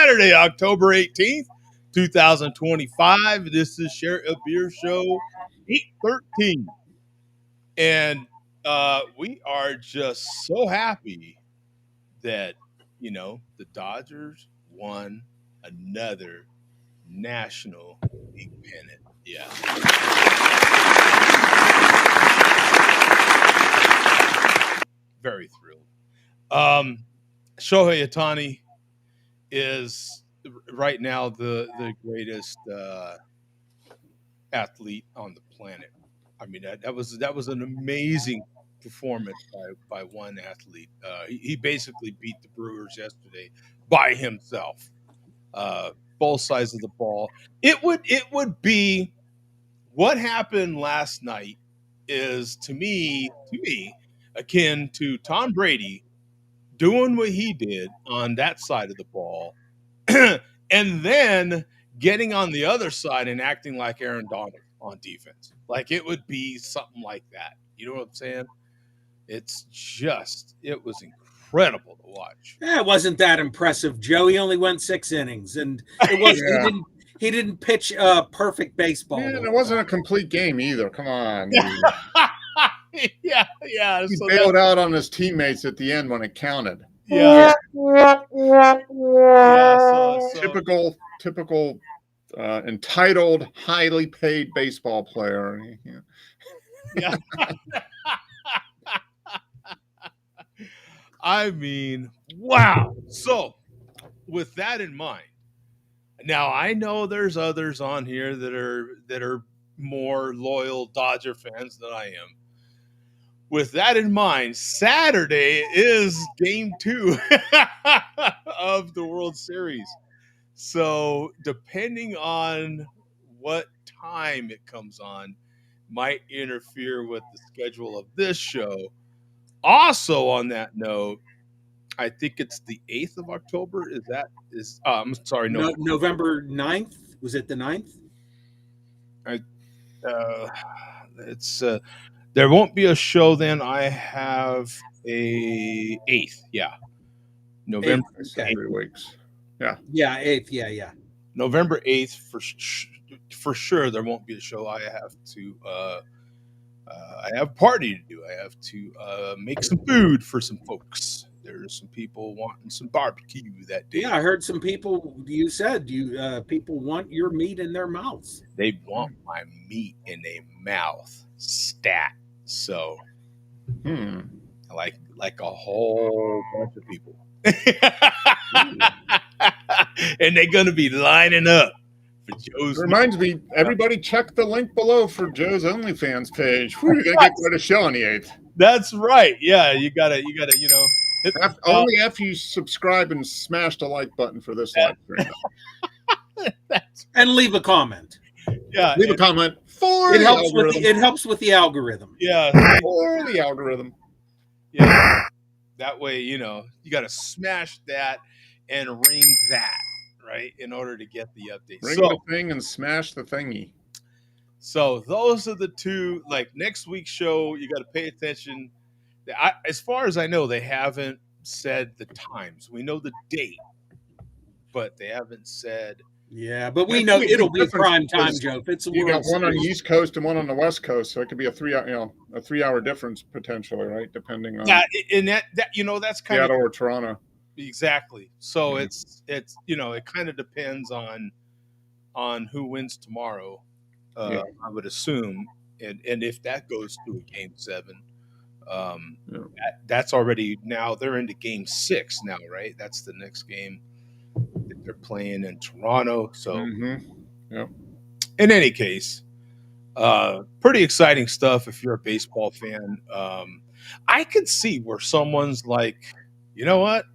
Saturday, October 18th, 2025. This is Share a Beer Show 813. And we are just so happy that, the Dodgers won another National League pennant. Yeah. Very thrilled. Shohei Ohtani is right now the greatest athlete on the planet. I mean, that was an amazing performance by one athlete. He basically beat the Brewers yesterday by himself. Both sides of the ball. It would be what happened last night is to me akin to Tom Brady doing what he did on that side of the ball, and then getting on the other side and acting like Aaron Donald on defense. Like it would be something like that. You know what I'm saying? It was incredible to watch. It wasn't that impressive, Joe. He only went 6 innings, and it wasn't. He didn't pitch perfect baseball. Yeah, it wasn't a complete game either. Come on. yeah. He bailed out on his teammates at the end when it counted. Yeah. Typical entitled, highly paid baseball player. Yeah. I mean, wow. So, with that in mind, now I know there's others on here that are more loyal Dodger fans than I am. With that in mind, Saturday is game 2 of the World Series. So depending on what time it comes on, might interfere with the schedule of this show. Also on that note, I think it's the 8th of October. I'm sorry, no. November 9th? Was it the 9th? It's there won't be a show then. I have a 8th. Yeah. November 8th, 3 weeks. Yeah. Yeah, 8th. Yeah. November 8th for sure there won't be a show. I have a party to do. I have to make some food for some folks. There's some people wanting some barbecue that day. Yeah, I heard some people. You said people want your meat in their mouths. They want my meat in their mouth. Stat. So, like a whole bunch of people, and they're gonna be lining up for Joe's. Reminds me, everybody check the link below for Joe's OnlyFans page. We're gonna get quite a show on the 8th. That's right. Yeah, you gotta, only after you subscribe and smash the like button for this live stream. And leave a comment. Yeah, leave a comment for it helps with the algorithm. Yeah, for the algorithm. Yeah, that way you got to smash that and ring that right in order to get the update. Ring the thing and smash the thingy. So those are the two. Like next week's show, you got to pay attention. As far as I know, they haven't said the times. We know the date, but they haven't said. Yeah, but we know it'll be prime time, Joe. It's you got one on the East Coast and one on the West Coast, so it could be a 3-hour difference potentially, right? Depending on and that's kind Seattle or Toronto. Exactly. So it's it kind of depends on who wins tomorrow. I would assume, and if that goes to a game 7. That's already now they're into game 6 now, right? That's the next game that they're playing in Toronto. So, in any case, pretty exciting stuff if you're a baseball fan. I could see where someone's like, you know what?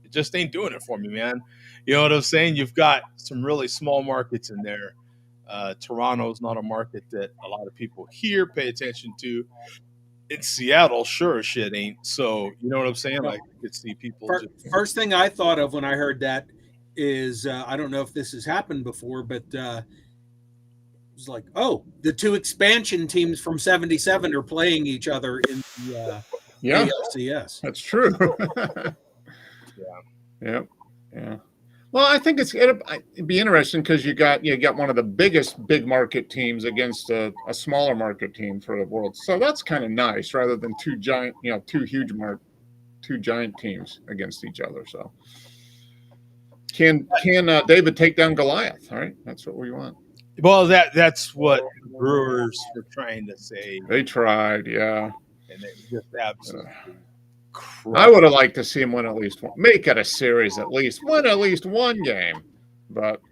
It just ain't doing it for me, man. You know what I'm saying? You've got some really small markets in there. Toronto's not a market that a lot of people here pay attention to. In Seattle, sure as shit ain't. So, you know what I'm saying? Like, I could see people. First thing I thought of when I heard that is, I don't know if this has happened before, but it was like, oh, the two expansion teams from '77 are playing each other in the LCS. That's true. Yeah. A Well, I think it'd be interesting because you got one of the biggest big market teams against a smaller market team for the world. So that's kind of nice rather than two giant teams against each other. So can David take down Goliath? All right, that's what we want. Well, that's what the Brewers were trying to say, They tried, yeah. and they just absolutely I would have liked to see him win at least one, make it a series at least, win at least one game. But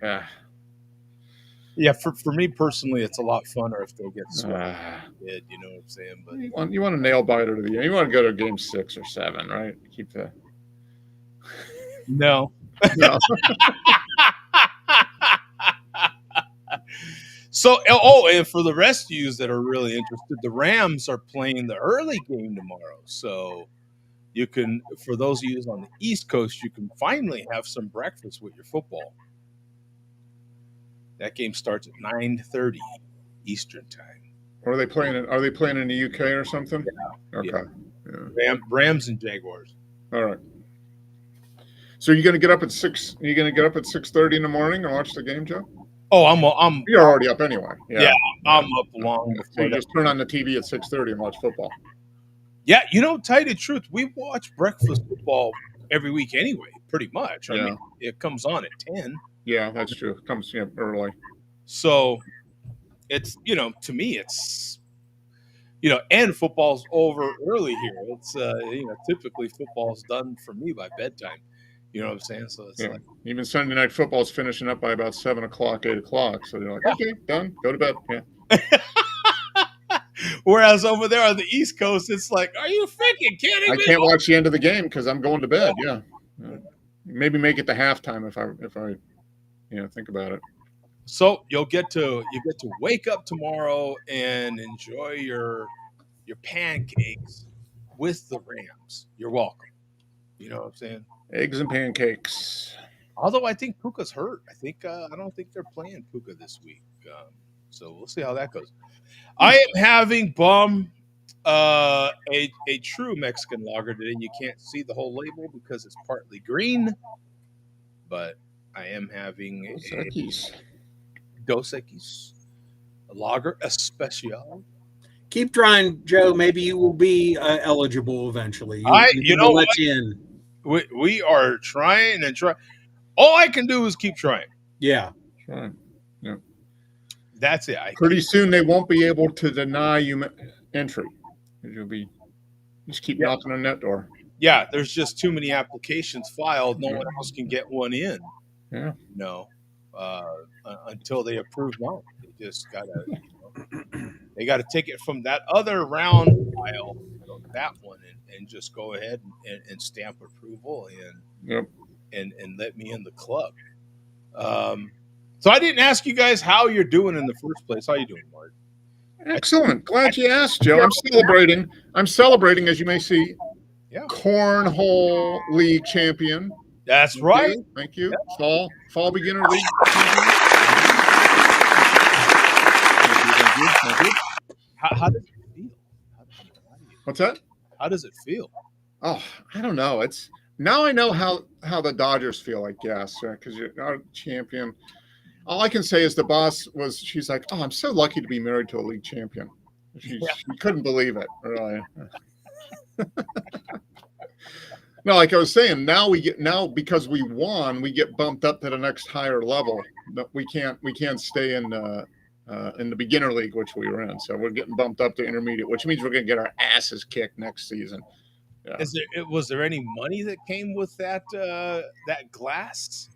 yeah, for me personally, it's a lot funner if they get swept. You know what I'm saying? But you want a nail biter to the end. You want to go to game 6 or 7, right? Keep the no. no. So, and for the rest of you that are really interested, the Rams are playing the early game tomorrow. So you can, for those of you on the East Coast, you can finally have some breakfast with your football. That game starts at 9:30 Eastern time. Are they playing in the UK or something? Yeah. Okay. Yeah. Rams and Jaguars. All right. So you're going to get up at 6? You're going to get up at 6:30 in the morning and watch the game, Joe? Oh, I'm. You're already up anyway. Yeah, I'm up long before. So you just turn on the TV at 6:30 and watch football. Yeah, tell you the truth, we watch breakfast football every week anyway, pretty much. I mean, it comes on at 10. Yeah, that's true. It comes early. So it's, to me, it's, and football's over early here. It's, typically football's done for me by bedtime. You know what I'm saying? So it's like even Sunday night football's finishing up by about 7 o'clock, 8 o'clock. So they're like, okay, done, go to bed. Yeah. Whereas over there on the East Coast, it's like, are you freaking kidding me? I can't watch the end of the game because I'm going to bed. Yeah. Maybe make it to halftime if I think about it. So you get to wake up tomorrow and enjoy your pancakes with the Rams. You're welcome. You know what I'm saying? Eggs and pancakes. Although I think Puka's hurt. I don't think they're playing Puka this week. So we'll see how that goes. I am having a true Mexican lager today. You can't see the whole label because it's partly green, but I am having Dos Equis, a lager especial. Keep trying, Joe. Maybe you will be eligible eventually. You know what? Let you in. We are trying and trying. All I can do is keep trying. Yeah. Trying. Yeah. That's it. Pretty soon they won't be able to deny you entry. You'll be just keep knocking on that door. Yeah, there's just too many applications filed. No one else can get one in. Yeah. Until they approve mine. They just gotta. They got to take it from that other round file, that one, and just go ahead and stamp approval and let me in the club. So I didn't ask you guys how you're doing in the first place. How you doing, Mark? Excellent. Glad you asked, Joe. I'm celebrating, as you may see. Yeah. Cornhole League champion. That's right. Thank you. Yeah. Fall beginner league. Thank you. How does it feel? What's that? How does it feel? Oh, I don't know. Now I know how the Dodgers feel, I guess, because you're our champion. All I can say is the boss she's like, oh, I'm so lucky to be married to a league champion. She couldn't believe it, really. No, like I was saying, now because we won, we get bumped up to the next higher level. But we can't stay in the beginner league, which we were in. So we're getting bumped up to intermediate, which means we're going to get our asses kicked next season. Yeah. Was there any money that came with that glass?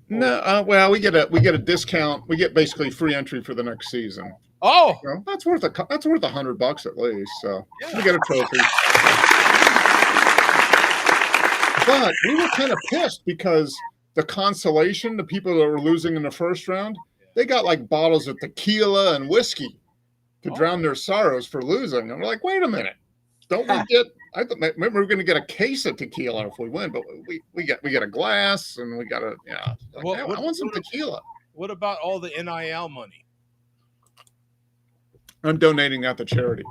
No, well, we get a discount. We get basically free entry for the next season. Oh, so that's worth $100 at least. So we get a trophy. But we were kind of pissed because the consolation, the people that were losing in the first round, they got like bottles of tequila and whiskey to drown their sorrows for losing. And we're like, wait a minute, don't we get? I thought maybe we were going to get a case of tequila if we win, but we get a glass and we got a Like, I want some tequila. What about all the NIL money? I'm donating that to charity.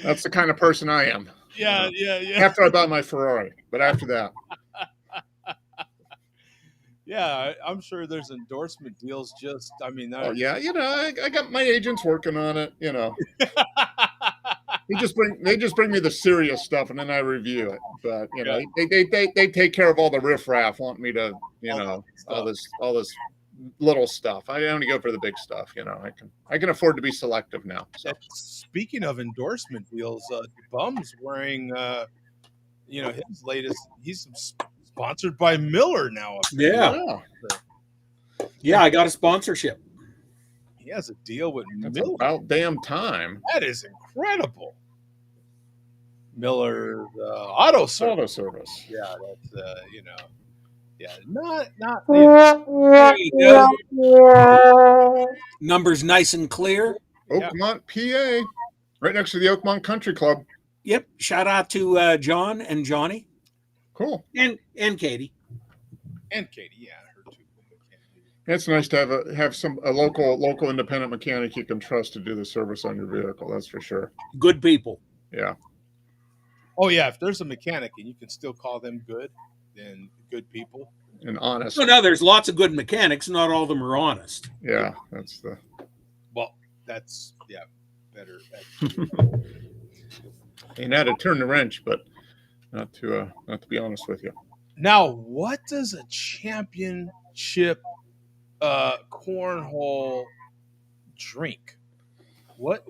That's the kind of person I am. Yeah. After I buy my Ferrari, but after that. Yeah, I'm sure there's endorsement deals. I mean, Oh yeah, I got my agents working on it. They just bring me the serious stuff and then I review it. But Yeah. they take care of all the riffraff, want me to All that all stuff. this little stuff. I only go for the big stuff. I can afford to be selective now. So Speaking of endorsement deals, Bum's wearing, his latest. He's sponsored by Miller now. Yeah. Yeah, I got a sponsorship. He has a deal with that's Miller. about damn time. That is incredible. Miller Auto Service. Auto service. Yeah, that's yeah, not There you go. Numbers nice and clear. Yeah. Oakmont, PA, right next to the Oakmont Country Club. Yep. Shout out to John and Johnny Cool. and Katie. And Katie, yeah, her too. It's nice to have a local independent mechanic you can trust to do the service on your vehicle. That's for sure. Good people. Yeah. Oh yeah, if there's a mechanic and you can still call them good, then good people. And honest. So now there's lots of good mechanics. Not all of them are honest. Yeah, that's the. Well, that's better. Ain't had to turn the wrench, but not to be honest with you. Now, what does a championship cornhole drink? What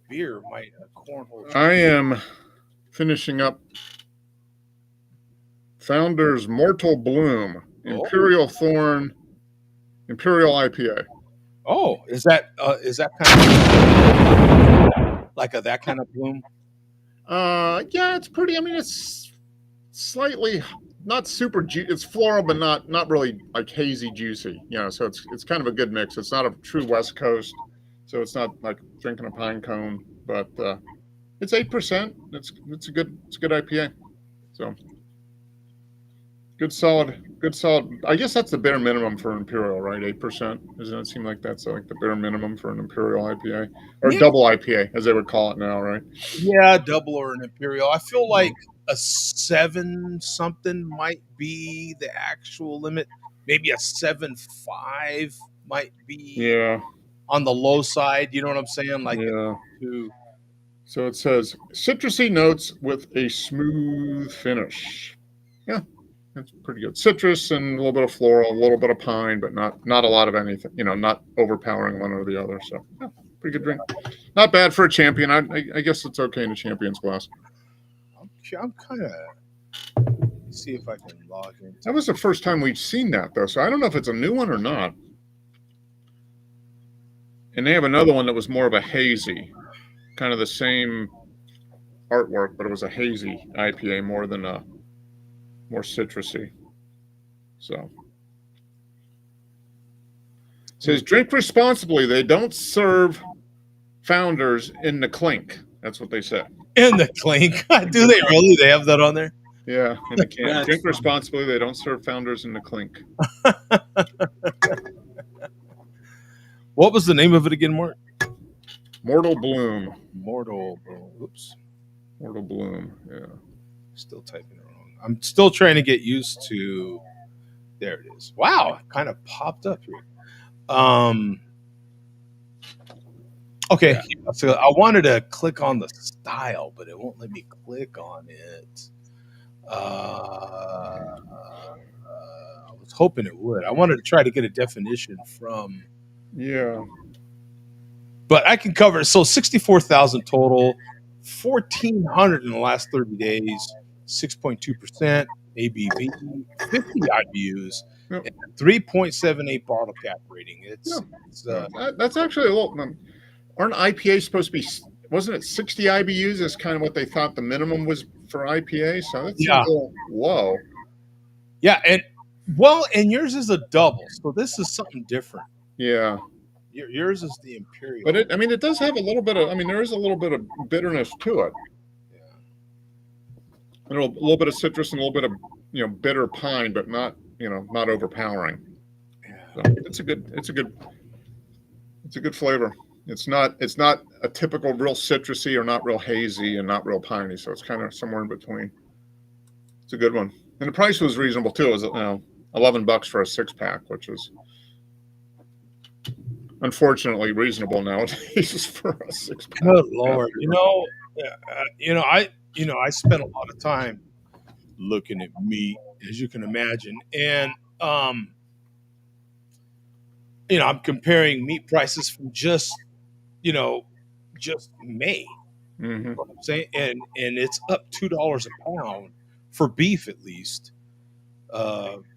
beer might a cornhole drink? I am finishing up Founder's Mortal Bloom Imperial Thorn Imperial IPA. Oh, is that kind of like that kind of bloom? Yeah, it's pretty. I mean, it's slightly not super. It's floral, but not really like hazy juicy. So it's kind of a good mix. It's not a true West Coast, so it's not like drinking a pine cone, but it's 8%. It's a good IPA. So good solid. I guess that's the bare minimum for an Imperial, right? 8%. Doesn't it seem like that's like the bare minimum for an Imperial IPA or double IPA, as they would call it now, right? Yeah, double or an Imperial. I feel like a 7 something might be the actual limit. Maybe a 7.5 might be on the low side. You know what I'm saying? Like So it says citrusy notes with a smooth finish. Yeah. That's pretty good. Citrus and a little bit of floral, a little bit of pine, but not a lot of anything. Not overpowering one or the other. So, yeah, pretty good drink. Not bad for a champion. I guess it's okay in a champion's glass. I'm kind of see if I can log in. That was the first time we've seen that, though. So I don't know if it's a new one or not. And they have another one that was more of a hazy, kind of the same artwork, but it was a hazy IPA more than a more citrusy. So it says drink responsibly. They don't serve Founders in the clink. That's what they said. In the clink? Do they really? They have that on there? Yeah, in the can. Drink responsibly. They don't serve Founders in the clink. What was the name of it again, Mark? Mortal Bloom. Oops. Mortal Bloom. Yeah. Still typing it wrong. I'm still trying to get used to. There it is. Wow, it kind of popped up here. Okay, so I wanted to click on the style, but it won't let me click on it. I was hoping it would. I wanted to try to get a definition from. Yeah. But I can cover. So 64,000 total, 1,400 in the last 30 days, 6.2% ABV, 50 IBUs, and 3.78 bottle cap rating. That's actually a little. Aren't IPAs supposed to be? Wasn't it 60 IBUs? Is kind of what they thought the minimum was for IPA. So that's a little low. Yeah, and yours is a double, so this is something different. Yeah. Yours is the Imperial. But it does have a little bit of, there is a little bit of bitterness to it. Yeah. A little bit of citrus and a little bit of, bitter pine, but not overpowering. Yeah. So it's a good flavor. It's not a typical real citrusy or not real hazy and not real piney. So it's kind of somewhere in between. It's a good one. And the price was reasonable too. Is it now $11 for a 6-pack, which is unfortunately reasonable nowadays for a 6-pack. Good Lord. I spent a lot of time looking at meat, as you can imagine. And, I'm comparing meat prices from just May. Mm-hmm. What I'm saying, and it's up $2 a pound for beef, at least,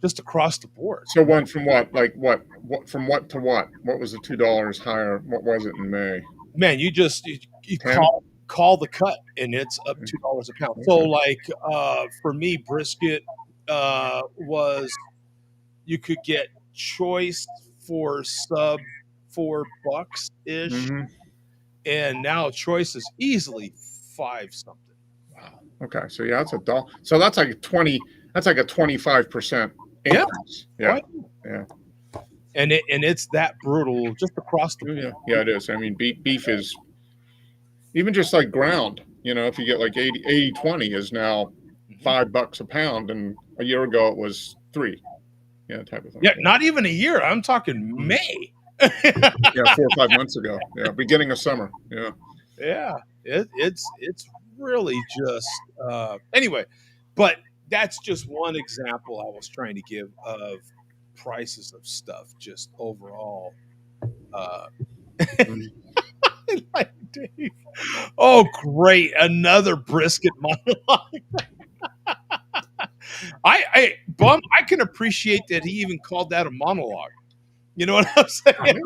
just across the board. So went from what, like what from what to what? What was the $2 higher? What was it in May? Man, you 10? call the cut, and it's up $2 a pound. So, like, for me, brisket was, you could get choice for sub $4 ish, Mm-hmm. and now choice is easily 5 something. Wow. Okay, so yeah, that's $1. So that's like 20. That's like a 25% increase. Yeah. Right? Yeah. And it's that brutal just across the board. Yeah, it is. I mean, beef is even just like ground. If you get like 80/20 is now $5 a pound, and a year ago it was 3. Yeah, type of thing. Yeah, not even a year. I'm talking May. Yeah, 4 or 5 months ago. Yeah, beginning of summer. Yeah. Yeah, it's really just anyway. But that's just one example I was trying to give of prices of stuff just overall. Like, Dave. Oh, great! Another brisket monologue. I can appreciate that he even called that a monologue. You know what I'm saying?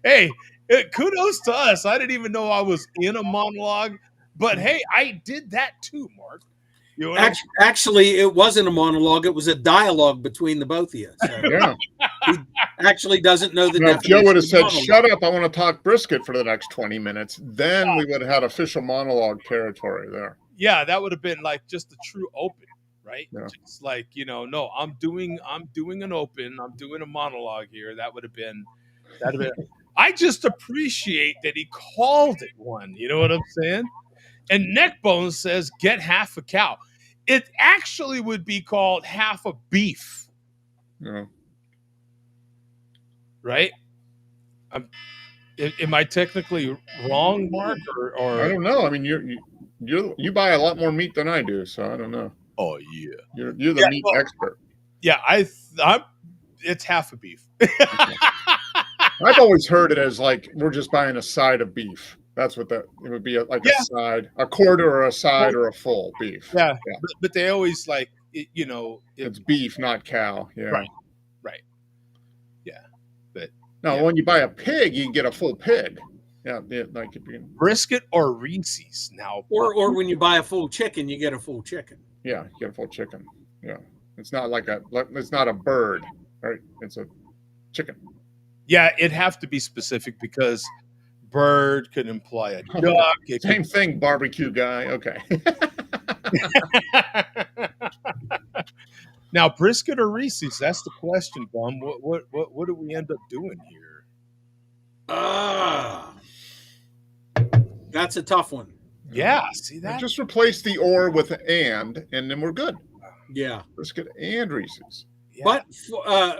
Hey, kudos to us. I didn't even know I was in a monologue, but hey, I did that too, Mark. Actually, it wasn't a monologue. It was a dialogue between the both of you. So Yeah. he actually doesn't know the Now, if Joe definition would have of said, monologue. "Shut up, I want to talk brisket for the next 20 minutes," then we would have had official monologue territory there. Yeah, that would have been like just a true open, right? Yeah. Just like, no, I'm doing an open, I'm doing a monologue here. That'd have been I just appreciate that he called it one. You know what I'm saying? And Neckbone says, get half a cow. It actually would be called half a beef. Yeah. Right? Am I technically wrong, Mark? Or I don't know. I mean, you buy a lot more meat than I do, so I don't know. Oh yeah, You're the meat expert. Yeah, it's half a beef. I've always heard it as like we're just buying a side of beef. That's what it would be, a side, a quarter or a side or a full beef. Yeah. But they always like it's beef, not cow. Yeah, right. Yeah, but no, when you buy a pig, you can get a full pig. Yeah, like brisket or Reese's now, or when you buy a full chicken, you get a full chicken. Yeah, you get a full chicken. Yeah, it's not it's not a bird, right? It's a chicken. Yeah, it'd have to be specific because bird could imply a duck. Same thing, barbecue guy. Okay. Now, brisket or Reese's? That's the question, Bum. What do we end up doing here? That's a tough one. Yeah, see that? Just replace the or with and then we're good. Yeah, brisket and Reese's. Yeah. But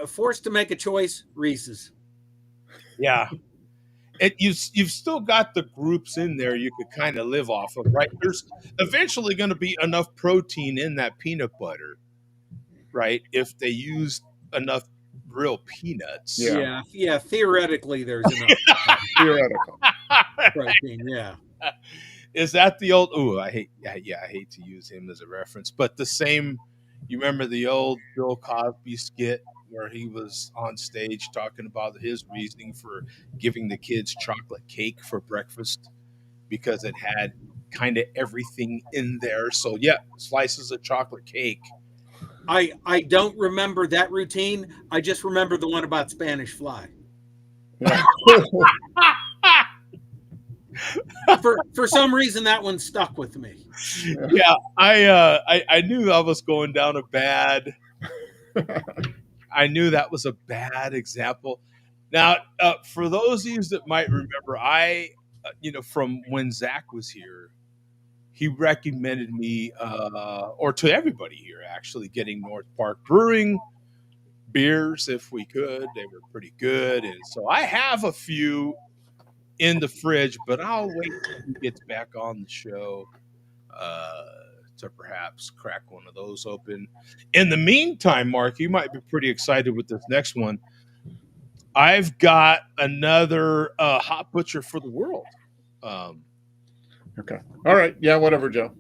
forced to make a choice, Reese's. Yeah. You've still got the groups in there you could kind of live off of, right? There's eventually going to be enough protein in that peanut butter, right? If they use enough real peanuts. Yeah. Theoretically, there's enough theoretical protein. Yeah. Is that the old? Oh, I hate to use him as a reference, but the same. You remember the old Bill Cosby skit where he was on stage talking about his reasoning for giving the kids chocolate cake for breakfast because it had kind of everything in there. So yeah, slices of chocolate cake. I don't remember that routine. I just remember the one about Spanish fly. Yeah. For some reason, that one stuck with me. Yeah, I knew I was going down a bad. I knew that was a bad example. Now, for those of you that might remember, from when Zach was here, he recommended me, or to everybody here, actually, getting North Park Brewing beers if we could. They were pretty good, and so I have a few in the fridge, but I'll wait till he gets back on the show uh, to perhaps crack one of those open. In the meantime, Mark, you might be pretty excited with this next one. I've got another hot butcher for the world. Um, Okay. All right. Yeah. Whatever, Joe.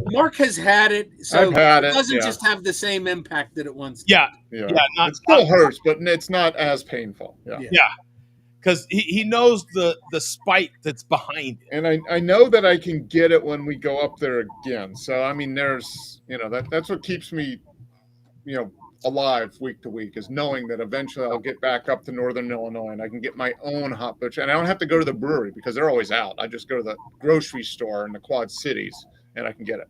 Mark has had it, so I've had it it, doesn't yeah. just have the same impact that it once did. yeah, Yeah. not It still hurts, but it's not as painful. Yeah. Yeah. because he knows the spite that's behind it. And I know that I can get it when we go up there again. So I mean, there's that's what keeps me, alive week to week, is knowing that eventually I'll get back up to Northern Illinois and I can get my own hot butcher. And I don't have to go to the brewery because they're always out. I just go to the grocery store in the Quad Cities and I can get it.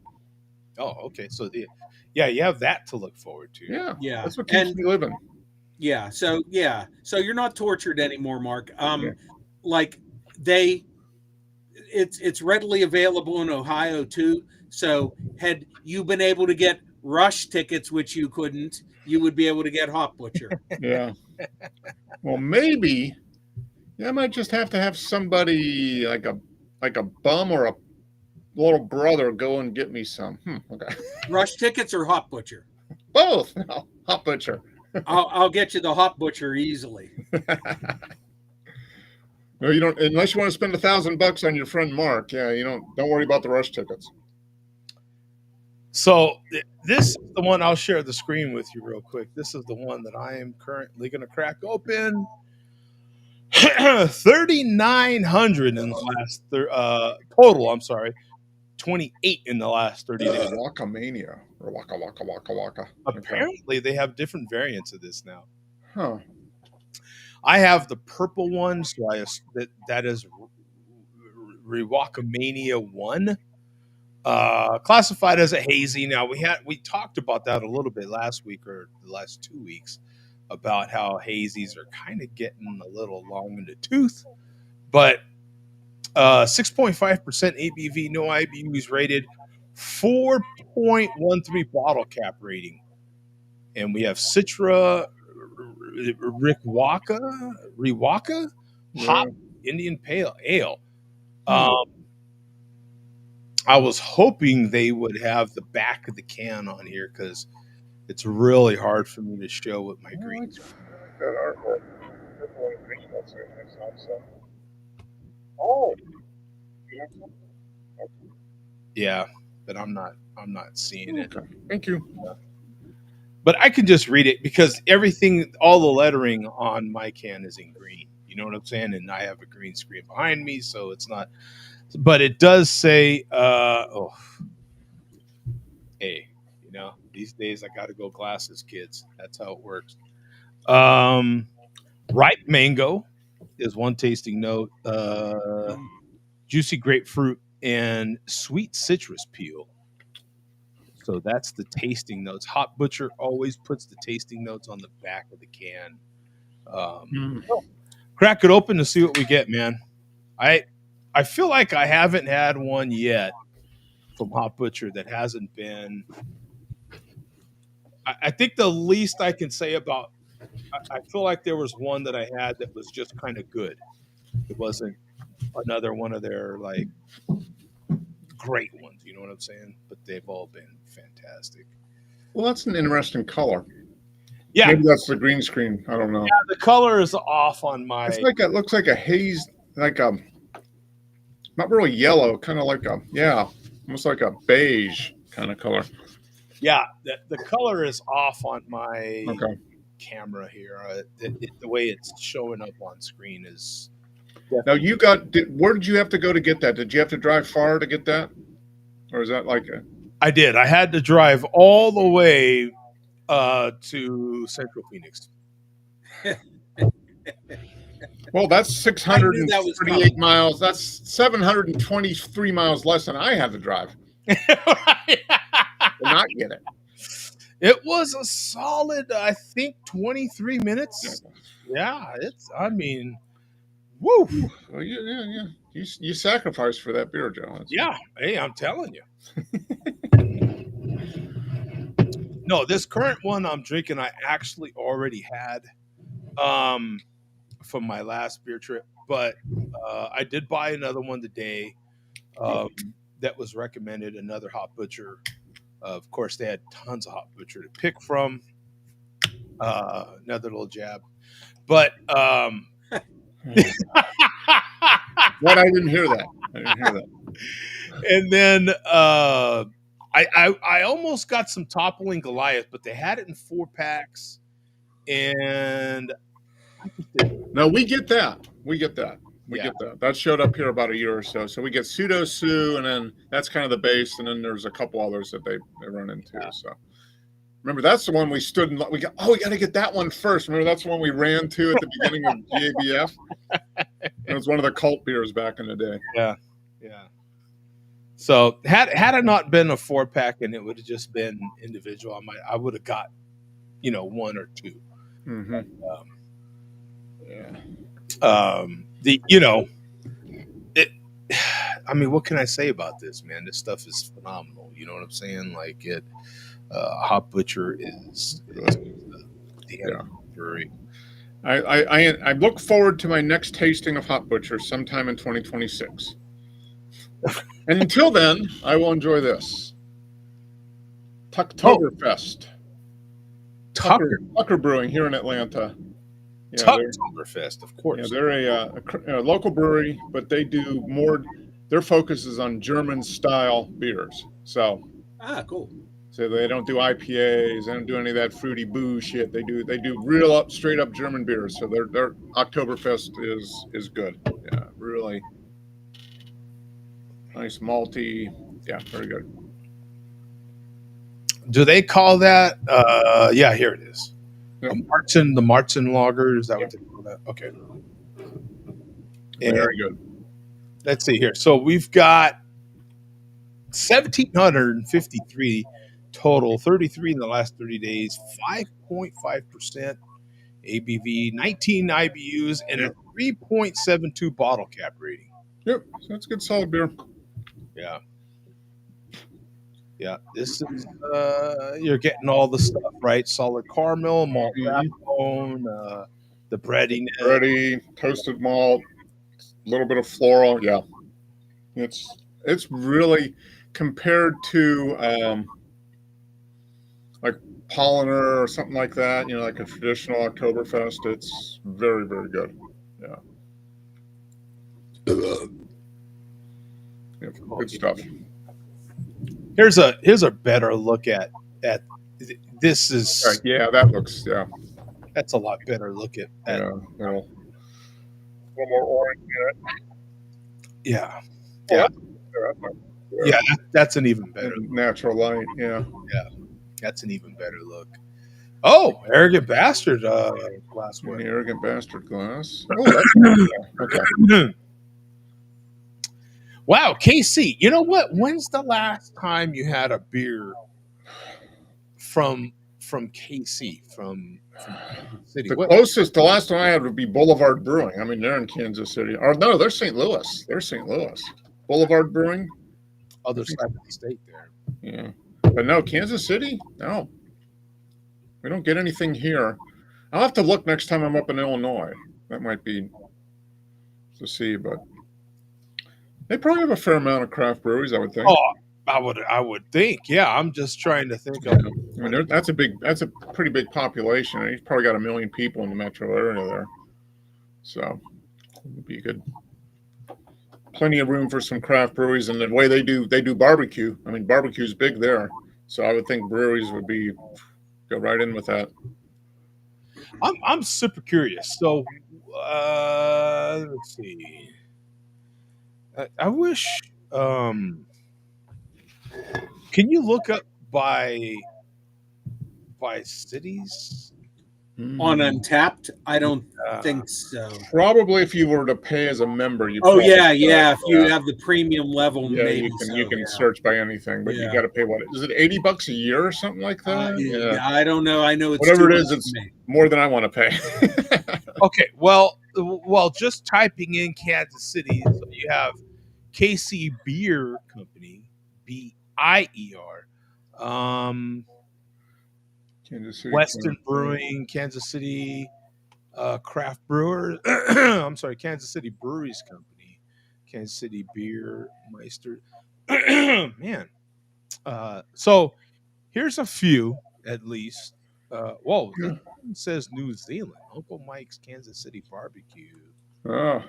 Oh, okay. So you have that to look forward to. Yeah. Yeah. That's what keeps And me living. yeah, so you're not tortured anymore, Mark. Yeah. Like it's readily available in Ohio too. So had you been able to get Rush tickets, which you couldn't, you would be able to get Hot Butcher. Yeah. Well, maybe I might just have to have somebody like a bum or a little brother go and get me some. Okay. Rush tickets or Hot Butcher? Both. No, hot butcher. I'll get you the Hot Butcher easily. No, you don't, unless you want to spend $1,000 on your friend Mark. Yeah, don't worry about the Rush tickets. So this is the one. I'll share the screen with you real quick. This is the one that I am currently going to crack open. 3,900 in the last total. I'm sorry, 28 in the last 30 days. Waka Mania or Waka Waka Waka Waka. Apparently, they have different variants of this now. Huh. I have the purple one, so that is Rewakamania 1. Classified as a hazy. Now we talked about that a little bit last week or the last 2 weeks about how hazies are kind of getting a little long in the tooth, but 6.5% ABV, no IBUs rated, 4.13 bottle cap rating, and we have Citra Rewaka Hop Indian Pale Ale. I was hoping they would have the back of the can on here because it's really hard for me to show with my green. Oh. Yeah, but I'm not seeing it. Okay. Thank you. But I can just read it because all the lettering on my can is in green. You know what I'm saying? And I have a green screen behind me, so it's not. But it does say, hey, these days I got to go glasses, kids. That's how it works. Ripe mango is one tasting note. Juicy grapefruit and sweet citrus peel. So that's the tasting notes. Hot Butcher always puts the tasting notes on the back of the can. Crack it open to see what we get, man. I feel like I haven't had one yet from Hot Butcher that hasn't been. I think the least I can say about. I feel like there was one that I had that was just kind of good. It wasn't another one of their like great ones. You know what I'm saying? But they've all been fantastic. Well, that's an interesting color. Yeah, maybe that's the green screen. I don't know. Yeah, the color is off on my. It's like it looks like a haze, like a not really yellow, kind of like almost like a beige kind of color. Yeah, the color is off on my Okay. camera here. The way it's showing up on screen is. Now where did you have to go to get that? Did you have to drive far to get that, or is that like a? I did. I had to drive all the way to Central Phoenix. Well, that's 638 miles. That's 723 miles less than I had to drive. Right. Not get it. It was a solid, I think, 23 minutes. Yeah, Woo! Well, yeah. You sacrificed for that beer, Joe. Yeah. Hey, I'm telling you. No, this current one I'm drinking, I actually already had from my last beer trip, but I did buy another one today um, that was recommended. Another Hop Butcher. Of course, they had tons of Hop Butcher to pick from. Another little jab, but What? I didn't hear that. I didn't hear that. and then I almost got some Toppling Goliath, but they had it in 4 packs, and No, we get that. We get that. We Yeah. get that. That showed up here about a year or so. So we get Pseudo Sue, and then that's kind of the base, and then there's a couple others that they run into. Yeah. So remember, that's the one we stood and we got. Oh, we got to get that one first. Remember, that's the one we ran to at the beginning of GABF. It was one of the cult beers back in the day. Yeah. So had it not been a 4 pack and it would have just been individual, I would have got 1 or 2. Mm-hmm. Yeah. I mean, what can I say about this, man? This stuff is phenomenal. You know what I'm saying? Like Hop Butcher is the brewery. I look forward to my next tasting of Hop Butcher sometime in 2026. And until then, I will enjoy this. Tucktoberfest. Tucker Brewing here in Atlanta. Tucktoberfest, of course. Yeah, they're a local brewery, but they do more. Their focus is on German-style beers. So, cool. So they don't do IPAs. They don't do any of that fruity boo shit. They do real straight up German beers. So their Oktoberfest is good. Yeah, really nice malty. Yeah, very good. Do they call that? Yeah, here it is. Yep. The Martin Lager. Is that what they call that? Okay. Very good. Let's see here. So we've got 1,753 total, 33 in the last 30 days, 5.5% ABV, 19 IBUs, and a 3.72 bottle cap rating. Yep, so that's good solid beer. Yeah. Yeah, this is you're getting all the stuff, right? Solid caramel, malt backbone, the breadiness. Bready, toasted malt, a little bit of floral. Yeah. It's really compared to like Polliner or something like that, like a traditional Oktoberfest. It's very, very good. Yeah. Good stuff. Here's a better look at this is right, yeah, that looks that's a lot better look at a little more orange in it. Yeah. That's an even better natural light. Yeah, that's an even better look. Oh, Arrogant Bastard glassware. The Arrogant Bastard glass. Oh, that's good. Okay. Wow, KC. You know what? When's the last time you had a beer from KC from City? The last one I had would be Boulevard Brewing. I mean, they're in Kansas City. Or no, they're St. Louis. Boulevard Brewing. Other side of the state there. Yeah. But no, Kansas City? No. We don't get anything here. I'll have to look next time I'm up in Illinois. That might be to see, but they probably have a fair amount of craft breweries, I would think. Oh, I would think. Yeah, I'm just trying to think of. I mean, that's a pretty big population. He's probably got 1 million people in the metro area there, so it would be good. Plenty of room for some craft breweries, and the way they do barbecue. I mean, barbecue's big there, so I would think breweries would go right in with that. I'm super curious. So let's see. I wish. Can you look up by cities on Untapped? I don't think so. Probably if you were to pay as a member, you. If you have the premium level, maybe you can search by anything, but you got to pay what is it, $80 a year or something like that? I don't know. I know it's whatever it is. It's more than I want to pay. Okay, well, well, just typing in Kansas City, so you have KC Beer Company, BIER, Kansas City. Weston Brewing, Kansas City Craft Brewer. I'm sorry, Kansas City Breweries Company, Kansas City Beer Meister. Man, so here's a few at least. Whoa, this Yeah. one says New Zealand. Uncle Mike's Kansas City Barbecue. Oh,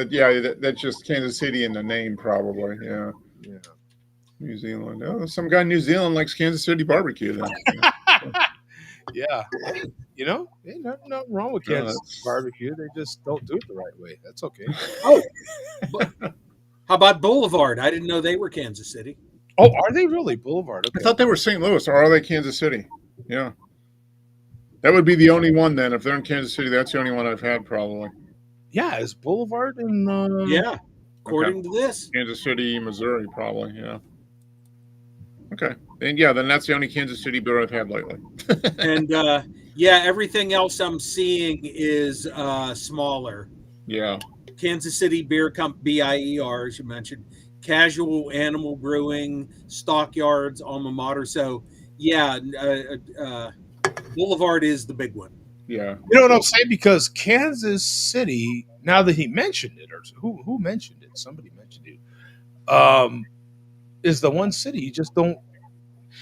yeah, that's just Kansas City in the name, probably. Yeah, Yeah. New Zealand. Oh, some guy in New Zealand likes Kansas City barbecue. Then, Yeah. Hey, ain't nothing wrong with yeah, Kansas City barbecue. They just don't do it the right way. That's okay. Oh, but how about Boulevard? I didn't know they were Kansas City. Oh, are they really Boulevard? I Okay. thought they were St. Louis, or are they Kansas City? Yeah, that would be the only one then. If they're in Kansas City, that's the only one I've had, probably. Yeah, is Boulevard in Yeah, according to this. Kansas City, Missouri, probably. Yeah. Okay. Then that's the only Kansas City beer I've had lately. And yeah, everything else I'm seeing is smaller. Yeah. Kansas City Beer Company, BIER, as you mentioned, Casual Animal Brewing, Stockyards, Alma Mater. So, yeah, Boulevard is the big one. Yeah. You know what I'm saying? Because Kansas City, now that he mentioned it, or who mentioned it? Somebody mentioned it. Is the one city you just don't.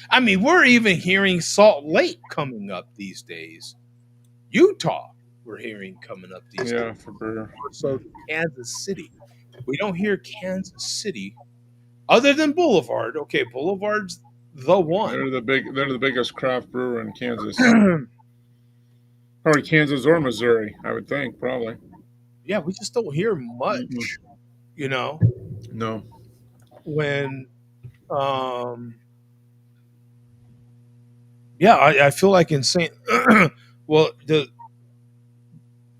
I mean, we're even hearing Salt Lake coming up these days. Utah, we're hearing coming up these days. Yeah, for beer. So Kansas City, we don't hear Kansas City other than Boulevard. Okay, Boulevard's the one. They're the biggest craft brewer in Kansas. Probably Kansas or Missouri, I would think, probably. Yeah, we just don't hear much. No. When yeah, I feel like in St. well,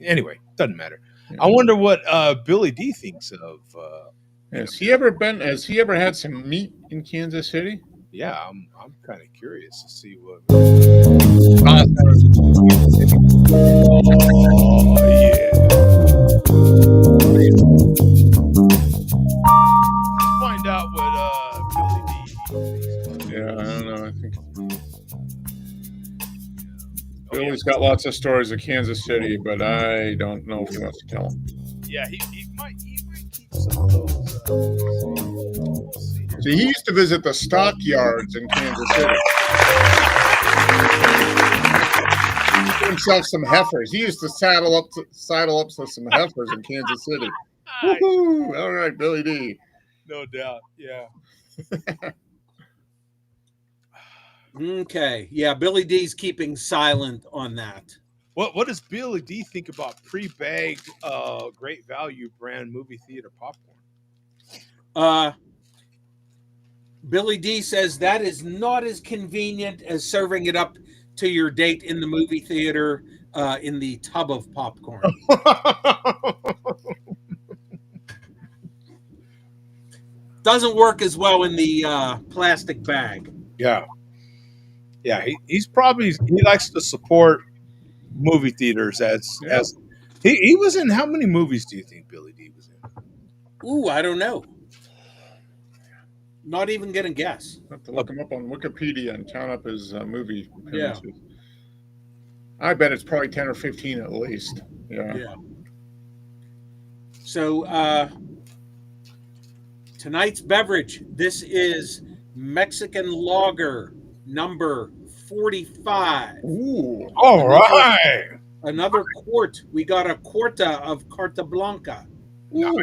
anyway, doesn't matter. Yeah. I wonder what Billy D thinks of. Has he ever had some meat in Kansas City? Yeah, I'm kind of curious to see what. Oh yeah. Find out what Billy D thinks. Yeah, I don't know. I think Billy's got lots of stories of Kansas City, but I don't know if he wants to tell them. Yeah, he might keep some of those. See, he used to visit the stockyards in Kansas City. He used to himself some heifers. He used to saddle up to some heifers in Kansas City. Woohoo! All right, Billy D. No doubt. Yeah. Okay. Yeah, Billy D's keeping silent on that. What does Billy D think about pre-bagged great value brand movie theater popcorn? Billy D says that is not as convenient as serving it up to your date in the movie theater in the tub of popcorn. Doesn't work as well in the plastic bag. Yeah. Yeah, he likes to support movie theaters as he was in. How many movies do you think Billy D was in? Ooh, I don't know. Not even gonna guess. I have to look him up on Wikipedia and count up his movie appearances. Yeah. I bet it's probably 10 or 15 at least. Yeah. So tonight's beverage, this is Mexican lager number 45. Ooh. All right. Another quart. We got a quarta of Carta Blanca. Ooh.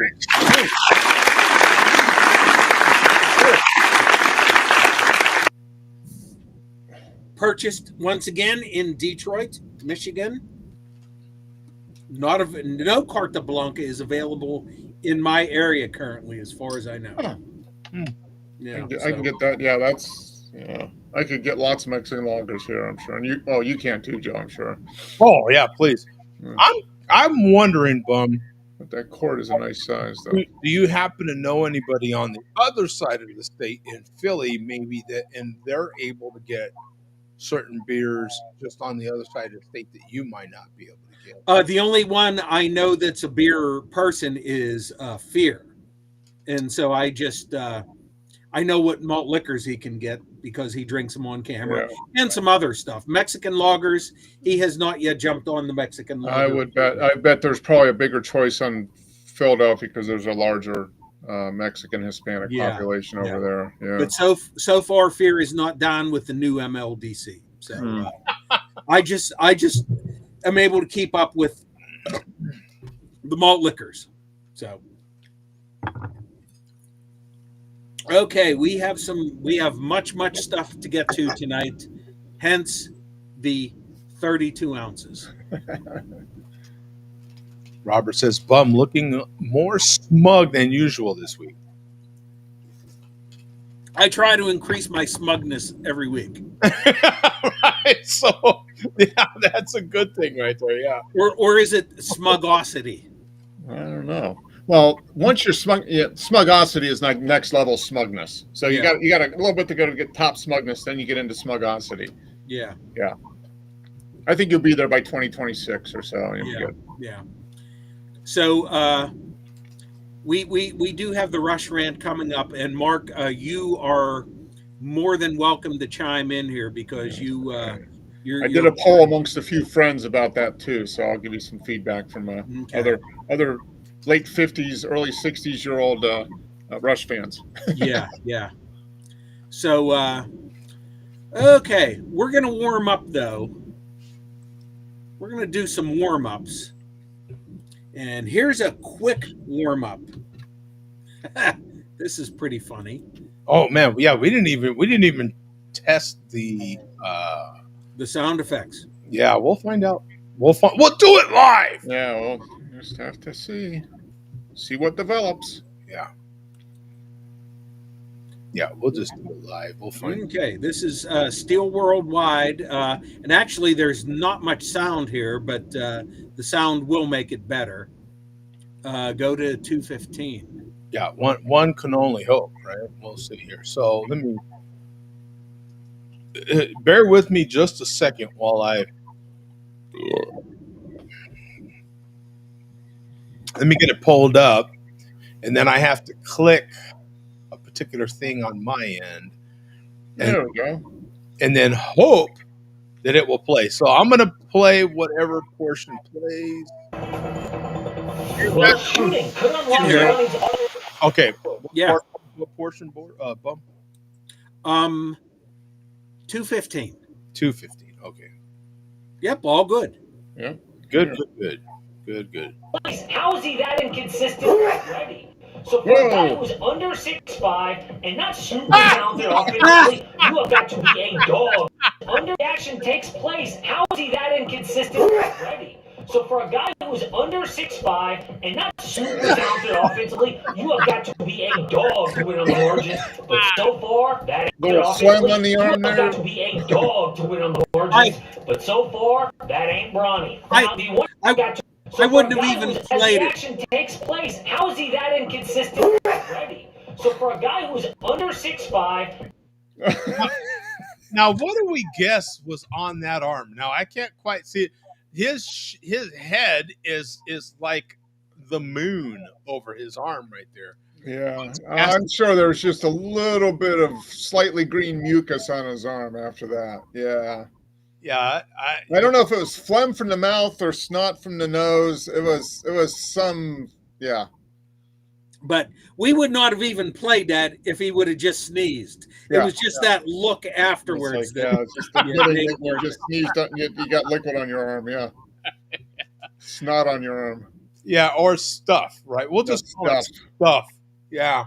Purchased once again in Detroit, Michigan. No Carta Blanca is available in my area currently, as far as I know. Huh. Yeah, I can get that. Yeah, that's I could get lots of Mexican lagers here, I'm sure. And you can too, Joe, I'm sure. Oh yeah, please. Yeah. I'm wondering, Bum. But that quart is a nice size, though. Do you happen to know anybody on the other side of the state in Philly, maybe and they're able to get certain beers just on the other side of the state that you might not be able to get? The only one I know that's a beer person is Fear, and so I know what malt liquors he can get because he drinks them on camera and some other stuff. Mexican lagers, he has not yet jumped on the Mexican lager. I bet there's probably a bigger choice on Philadelphia because there's a larger Mexican Hispanic population over there. Yeah. But so far, Fear is not down with the new MLDC. So I just am able to keep up with the malt liquors. So okay, we have much stuff to get to tonight, hence the 32 ounces. Robert says, Bum looking more smug than usual this week. I try to increase my smugness every week. Right, so yeah, that's a good thing right there. Yeah, or is it smugosity? I don't know. Well, once you're smugosity is like next level smugness. So you got a little bit to go to get top smugness, then you get into smugosity. Yeah. I think you'll be there by 2026 or so. Yeah. So we do have the Rush Rant coming up, and Mark, you are more than welcome to chime in here because I did a poll amongst a few friends about that too, so I'll give you some feedback from other late 50s, early 60s year old Rush fans. Yeah. So okay, we're gonna warm up though. We're gonna do some warm ups. And here's a quick warm up. This is pretty funny. Oh man, yeah, we didn't even test the sound effects. Yeah, we'll find out. We'll do it live. Yeah, we'll just have to see what develops. Yeah, we'll just do it live. We'll find. Okay, this is Steel Worldwide, and actually, there's not much sound here, but the sound will make it better. Go to 215. Yeah, one can only hope, right? We'll see here. So let me bear with me just a second while let me get it pulled up, and then I have to click a particular thing on my end. There we go. And then hope that it will play. So I'm going to play whatever portion plays. Well, shooting could unlock okay. Yeah. What portion, Bum? 215. 215. Okay. Yep, all good. Yeah. Good. How is he that inconsistent already? So for a guy who's under 6'5" and not super talented offensively, you have got to be a dog. Under action takes place. How is he that inconsistent already? So for a guy who's under 6'5" and not super talented offensively, you have got to be a dog to win on the origin. But so far, that ain't good offensively. On the arm you have got to be a dog to win on the origin. But so far, that ain't brawny. I wouldn't have even played it. Action takes place. How is he that inconsistent already? So for a guy who's under 6'5". Now, what do we guess was on that arm? Now, I can't quite see it. His head is like the moon over his arm right there. Yeah, I'm sure there's just a little bit of slightly green mucus on his arm after that. Yeah, I don't know if it was phlegm from the mouth or snot from the nose. It was some. Yeah. But we would not have even played that if he would have just sneezed. It was just that look afterwards. It's just the feeling you just sneezed and you got liquid on your arm. Yeah. Snot on your arm. Yeah, or stuff, right? We'll just call it stuff. Yeah.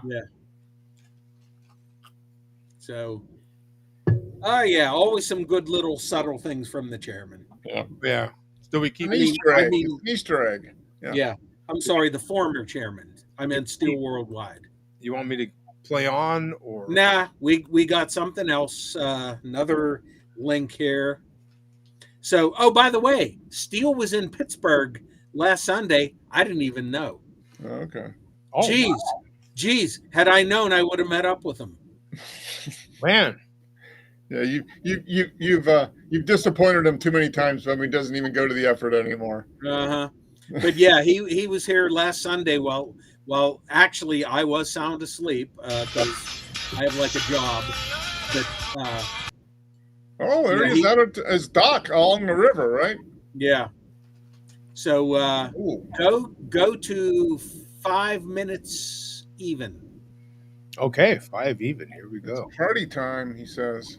So, always some good little subtle things from the chairman. Yeah. So we keep Easter egg. Yeah. I'm sorry, the former chairman. I meant Steel Worldwide. You want me to play on or? Nah, we got something else. Another link here. So, by the way, Steel was in Pittsburgh last Sunday. I didn't even know. Okay. Jeez. Had I known, I would have met up with him. Man. Yeah, you've disappointed him too many times. But he doesn't even go to the effort anymore. Uh-huh. But yeah, he was here last Sunday. Well, actually, I was sound asleep because I have like a job. But Oh, there Yeah, he is at his dock along the river, right? yeah. So Ooh. go to 5 minutes even. Okay, 5 even. Here we go. Party time, he says.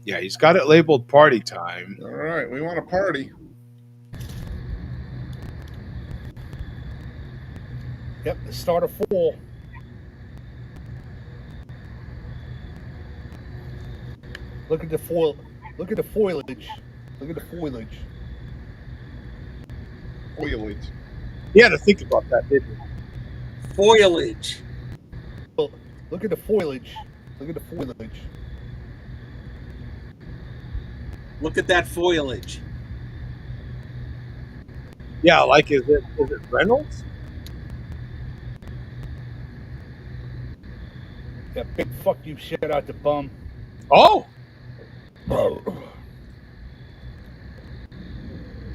Yeah, he's got it labeled party time. All right, we want a party. Yep, the start of fall. Look at the foil. Look at the foliage. Look at the foliage. Foliage. You had to think about that, didn't you? Foliage. Look at the foliage. Look at the foliage. Look at that foliage. Yeah, like is it Reynolds? That big fuck you shit out the bum. Oh,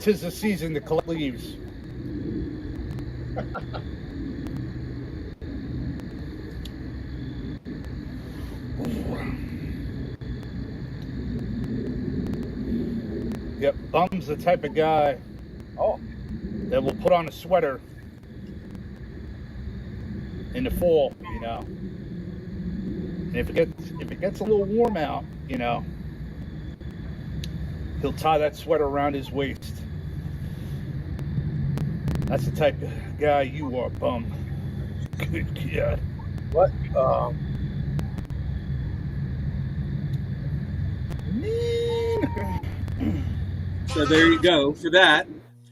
Tis the season to collect leaves. Yep, Bum's the type of guy that will put on a sweater in the fall, you know. And if it gets a little warm out, you know, he'll tie that sweater around his waist. That's the type of guy you are, Bum. Good God. what? So there you go for that.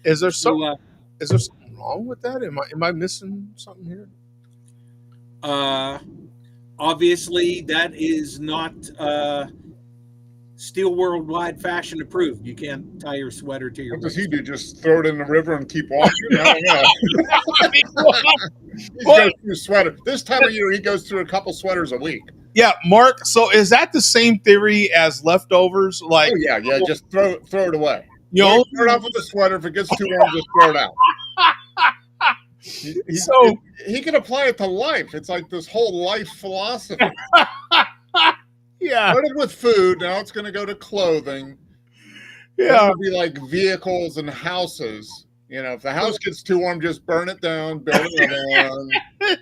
Is there So something? Is there something wrong with that? Am I missing something here? obviously that is not Steel Worldwide fashion approved. You can't tie your sweater to your What does he waist. do? Just throw it in the river and keep walking? I don't know. He goes through sweater. This time of year, he goes through a couple sweaters a week. Yeah, Mark. So is that the same theory as leftovers? Like, Oh yeah. Just throw it away. you know, Start off with a sweater. If it gets too warm, just throw it out. So- he can apply it to life. It's like this whole life philosophy. yeah, Started with food. Now it's going to go to clothing. yeah. It'll be like vehicles and houses. You know, if the house gets too warm, just burn it down, build another one.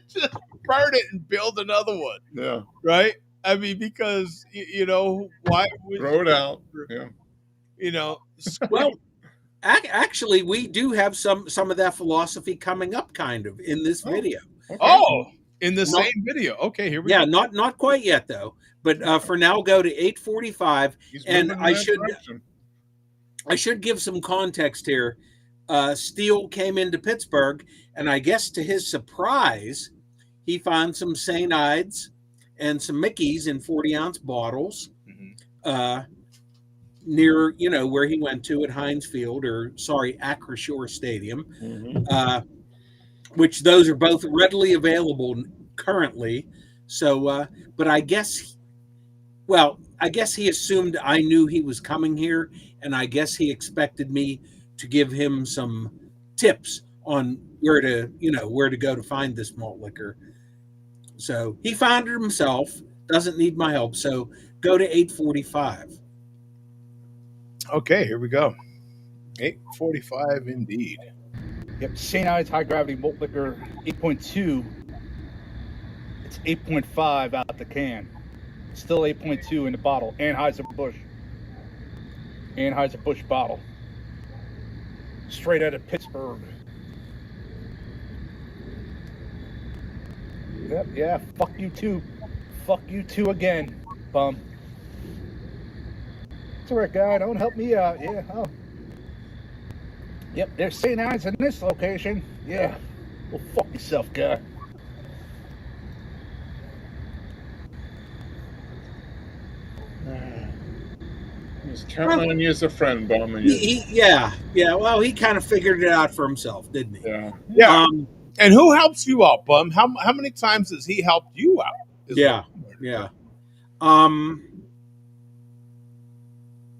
Just burn it and build another one, Yeah, right? I mean, because you know why would throw it out. Yeah. you know? Well, actually, we do have some of that philosophy coming up, kind of, in this video. Okay. Oh, in the Not- same video. Okay, here we Yeah, go. not quite yet though. But for now, go to 8:45, He's and moving in that direction. I should give some context here. Steele came into Pittsburgh, and I guess to his surprise, he found some St. Ides and some Mickeys in 40-ounce bottles Mhm. near, where he went to at Heinz Field, Acrisure Stadium, which those are both readily available currently. So, but I guess he assumed I knew he was coming here, and I guess he expected me to give him some tips on where to go to find this malt liquor. So he found it himself, doesn't need my help. So go to 8:45. Okay, here we go. 8:45 indeed. Yep, St. Ides High Gravity Malt Liquor 8.2. It's 8.5 out the can. Still 8.2 in the bottle. Anheuser-Busch. Anheuser-Busch bottle. Straight out of Pittsburgh. Yep, yeah, fuck you too. Fuck you too again, Bum. It's all right, guy. Don't help me out. Yeah, oh. Yep, there's St. Ides in this location. Yeah. Well, fuck yourself, guy. He's counting on you as a friend, Bum. And Yeah. Well, he kind of figured it out for himself, didn't he? yeah. Yeah. And who helps you out, Bum? How many times has he helped you out? Yeah.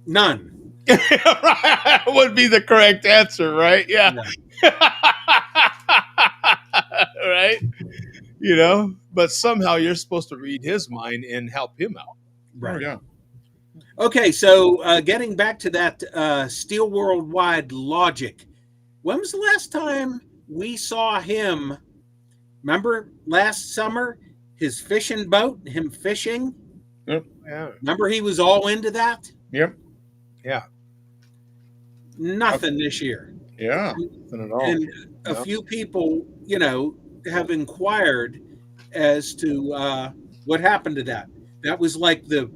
None. Would be the correct answer, right? Yeah. Right? You know, but somehow you're supposed to read his mind and help him out. Right. Oh, yeah. Okay, so getting back to that Steel Worldwide logic, when was the last time we saw him? Remember last summer, his fishing boat, him fishing? Yeah. Remember he was all into that? Yep. Yeah. Nothing this year. Yeah. Nothing at all. And a few people, you know, have inquired as to what happened to that. That was like the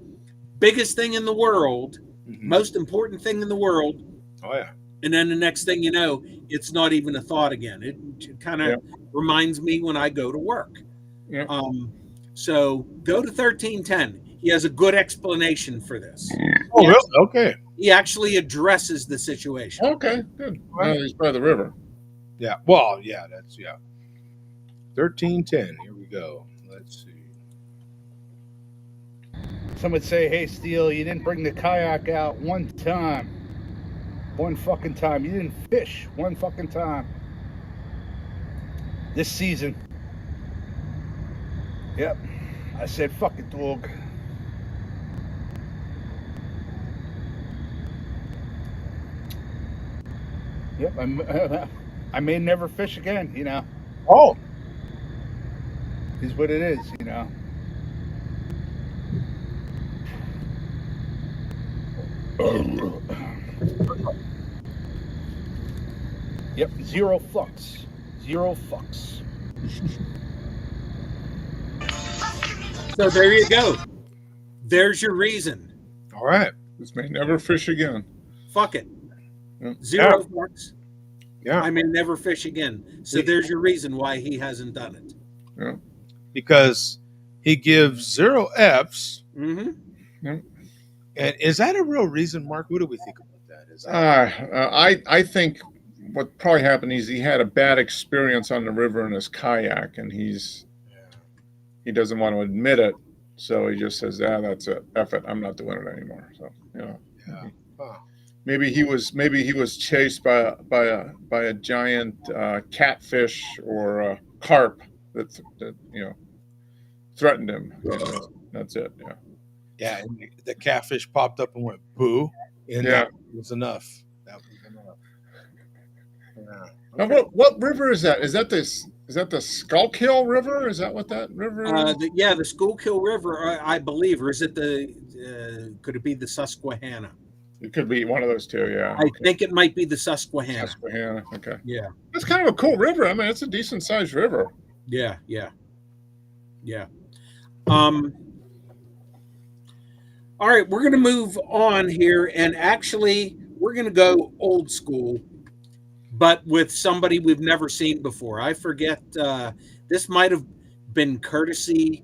biggest thing in the world, most important thing in the world. Oh, yeah. And then the next thing you know, it's not even a thought again. It kind of reminds me when I go to work. Yeah. So go to 1310. He has a good explanation for this. Oh, really? Okay. He actually addresses the situation. Okay, good. Well, he's by the river. Yeah. Well, yeah, that's, 1310. Here we go. Let's see. Some would say, hey, Steele, you didn't bring the kayak out one time. One fucking time. You didn't fish one fucking time. This season. Yep. I said, fuck it, dog. Yep. I may never fish again, you know. Oh. Is what it is, you know. Yep, zero fucks. Zero fucks. So there you go. There's your reason. All right. This may never fish again. Fuck it. Yeah. Zero fucks. Yeah. I may never fish again. So there's your reason why he hasn't done it. Yeah. Because he gives 0 Fs. Mm-hmm. Yeah. And is that a real reason, Mark? What do we think about that? Is that I think what probably happened is he had a bad experience on the river in his kayak, and he doesn't want to admit it, so he just says, that's it, F it, I'm not doing it anymore. So maybe he was chased by a giant catfish or a carp that threatened him. That's it. Yeah. Yeah, and the catfish popped up and went boo, and that was enough. That was enough. Yeah. Now, what river is that? Is that the Schuylkill River? Is that what that river is? The Schuylkill River, I believe, or is it could it be the Susquehanna? It could be one of those two, yeah. I think it might be the Susquehanna. Susquehanna, okay. Yeah. That's kind of a cool river. I mean, it's a decent sized river. Yeah. All right, we're going to move on here, and actually, we're going to go old school, but with somebody we've never seen before. I forget, this might have been courtesy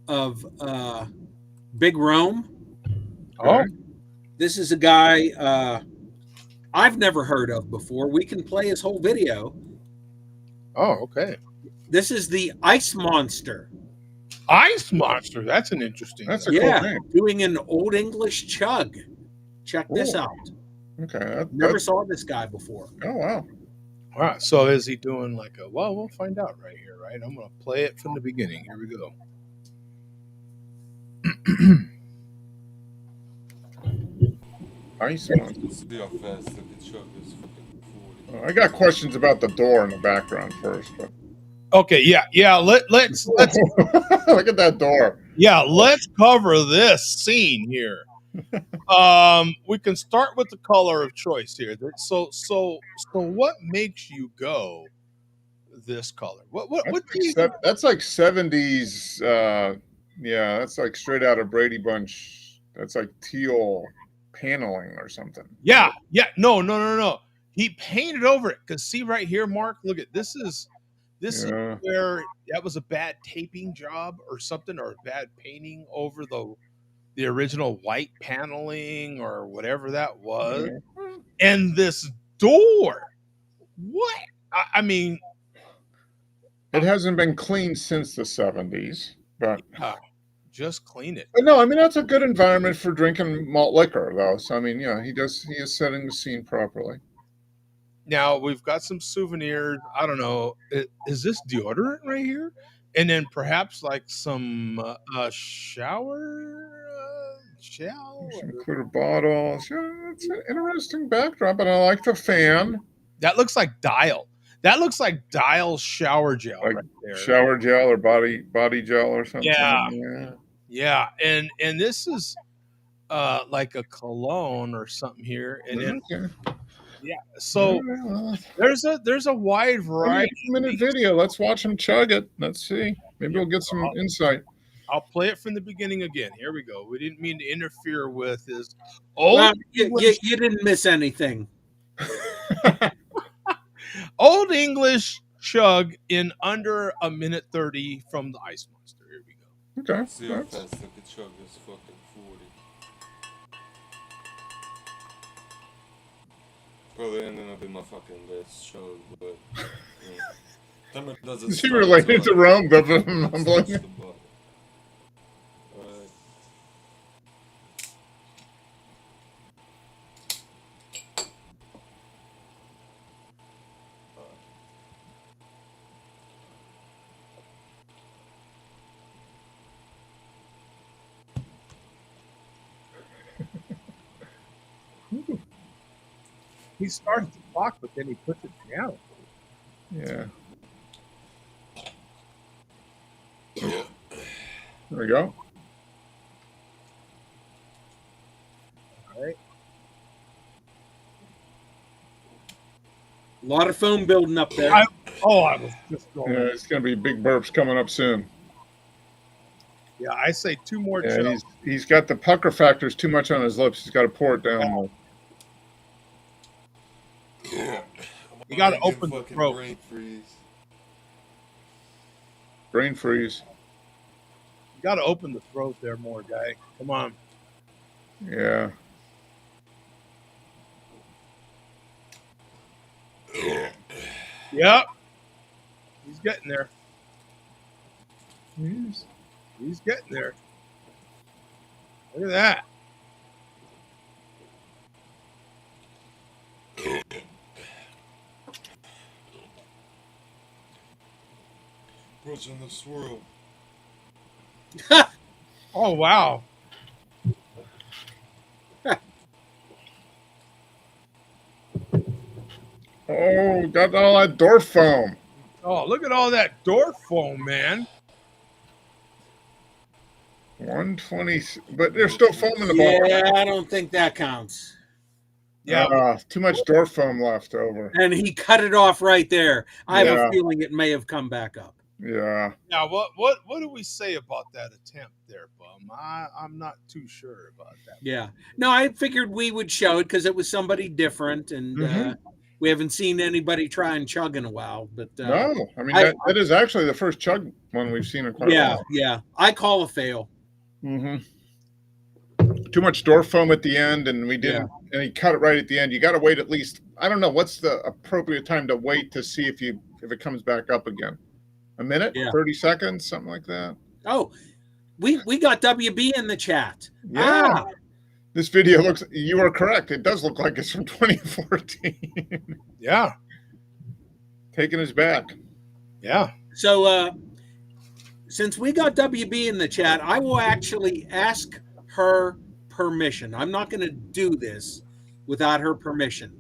of Big Rome. Oh. This is a guy I've never heard of before. We can play his whole video. Oh, okay. This is the Ice Monster. Ice Monster. That's an interesting. That's a cool name. Doing an Old English chug. Check this out. Okay. Never saw this guy before. Oh, wow. All right. So is he doing like a? Well, we'll find out right here. Right. I'm going to play it from the beginning. Here we go. Ice Monster. I got questions about the door in the background first, but okay. Yeah. Let's look at that door. Yeah. Let's cover this scene here. We can start with the color of choice here. So what makes you go this color? What that's like 70s. Yeah, that's like straight out of Brady Bunch. That's like teal paneling or something. Yeah. No. He painted over it because see right here, Mark. Look at this is where that was a bad taping job or something, or a bad painting over the original white paneling or whatever that was. Mm-hmm. And this door, what? I mean, it hasn't been cleaned since the 70s, but Just clean it. But no, I mean that's a good environment for drinking malt liquor, though. So I mean, yeah, he is setting the scene properly. Now we've got some souvenirs. I don't know. Is this deodorant right here? And then perhaps like some shower. Some clear bottles. Yeah, it's an interesting backdrop, and I like the fan. That looks like Dial. That looks like Dial shower gel Like right there. shower gel or body gel or something. Yeah. Yeah, and this is like a cologne or something here, and then Okay. yeah. So Well, there's a wide maybe variety. a 2-minute video. Let's watch him chug it. Let's see. Maybe we'll get some insight. I'll play it from the beginning again. Here we go. We didn't mean to interfere with his old Well, you didn't miss anything. Old English chug in under a minute 30 from the Ice Monster. Here we go. Okay. See how fast I could chug this fucking 40. Probably ended up in my fucking best chug, but Timer doesn't. Is he start related till to Rome? starts Mumbling. the bottle. Alright. He starts to talk, but then he puts it down. Yeah. There we go. All right. A lot of foam building up there. I was just going. Yeah, it's going to be big burps coming up soon. Yeah, I say two more Yeah, chugs. he's got the pucker factors too much on his lips. He's got to pour it down more. You gotta I'm gonna open get the fucking throat. brain freeze. Brain freeze. You got to open the throat there more, guy. Come on. Yeah. Yep. He's getting there. Yes. He's getting there. Look at that. Approaching the swirl. Oh, wow. Oh, got all that door foam. Oh, look at all that door foam, man. 120, but there's still foam in the bottle. Yeah, I don't think that counts. Yeah. Too much door foam left over. And he cut it off right there. I have Yeah. a feeling it may have come back up. Yeah. Now, what do we say about that attempt there, Bum? I'm not too sure about that. Yeah. No, I figured we would show it because it was somebody different, and Mhm. we haven't seen anybody try and chug in a while. But No, I mean, I- that is actually the first chug one we've seen in quite a yeah, while. yeah, I call a fail. Mm-hmm. Too much door foam at the end, and we didn't. And he cut it right at the end. You got to wait at least. I don't know what's the appropriate time to wait to see if it comes back up again. A minute, Yeah. 30 seconds, something like that. Oh, we got WB in the chat. Yeah. This video looks. You are correct. It does look like it's from 2014. Yeah. Taking us back. Yeah. So since we got WB in the chat, I will actually ask her permission. I'm not going to do this without her permission.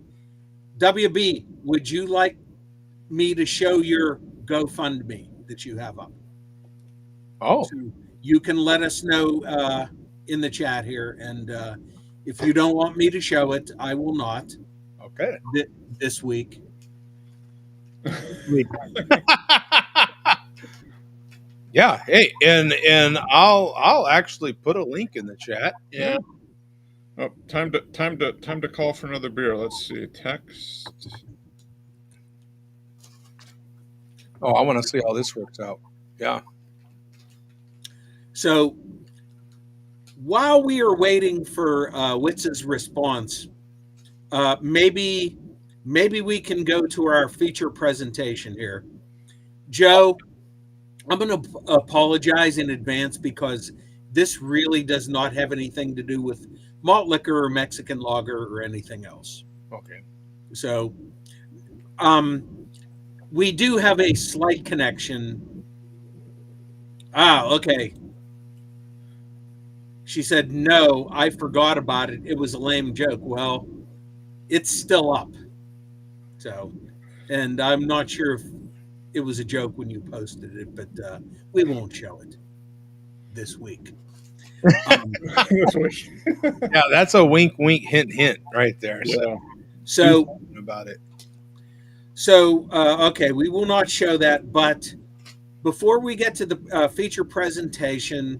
WB, would you like me to show your GoFundMe that you have up? Oh. So you can let us know in the chat here, and if you don't want me to show it, I will not Okay. this week. Yeah. Hey, and I'll actually put a link in the chat. Yeah. Oh, time to call for another beer. Let's see. Text. Oh, I want to see how this works out. Yeah. So while we are waiting for Witz's response, maybe we can go to our feature presentation here. Joe, I'm going to apologize in advance because This really does not have anything to do with malt liquor or Mexican lager or anything else. Okay. So, we do have a slight connection. Okay. She said, no, I forgot about it. It was a lame joke. Well, it's still up. So, and I'm not sure if it was a joke when you posted it, but we won't show it this week. Yeah, that's a wink, wink, hint, hint right there. Yeah. So, about it. So, okay, we will not show that. But before we get to the feature presentation,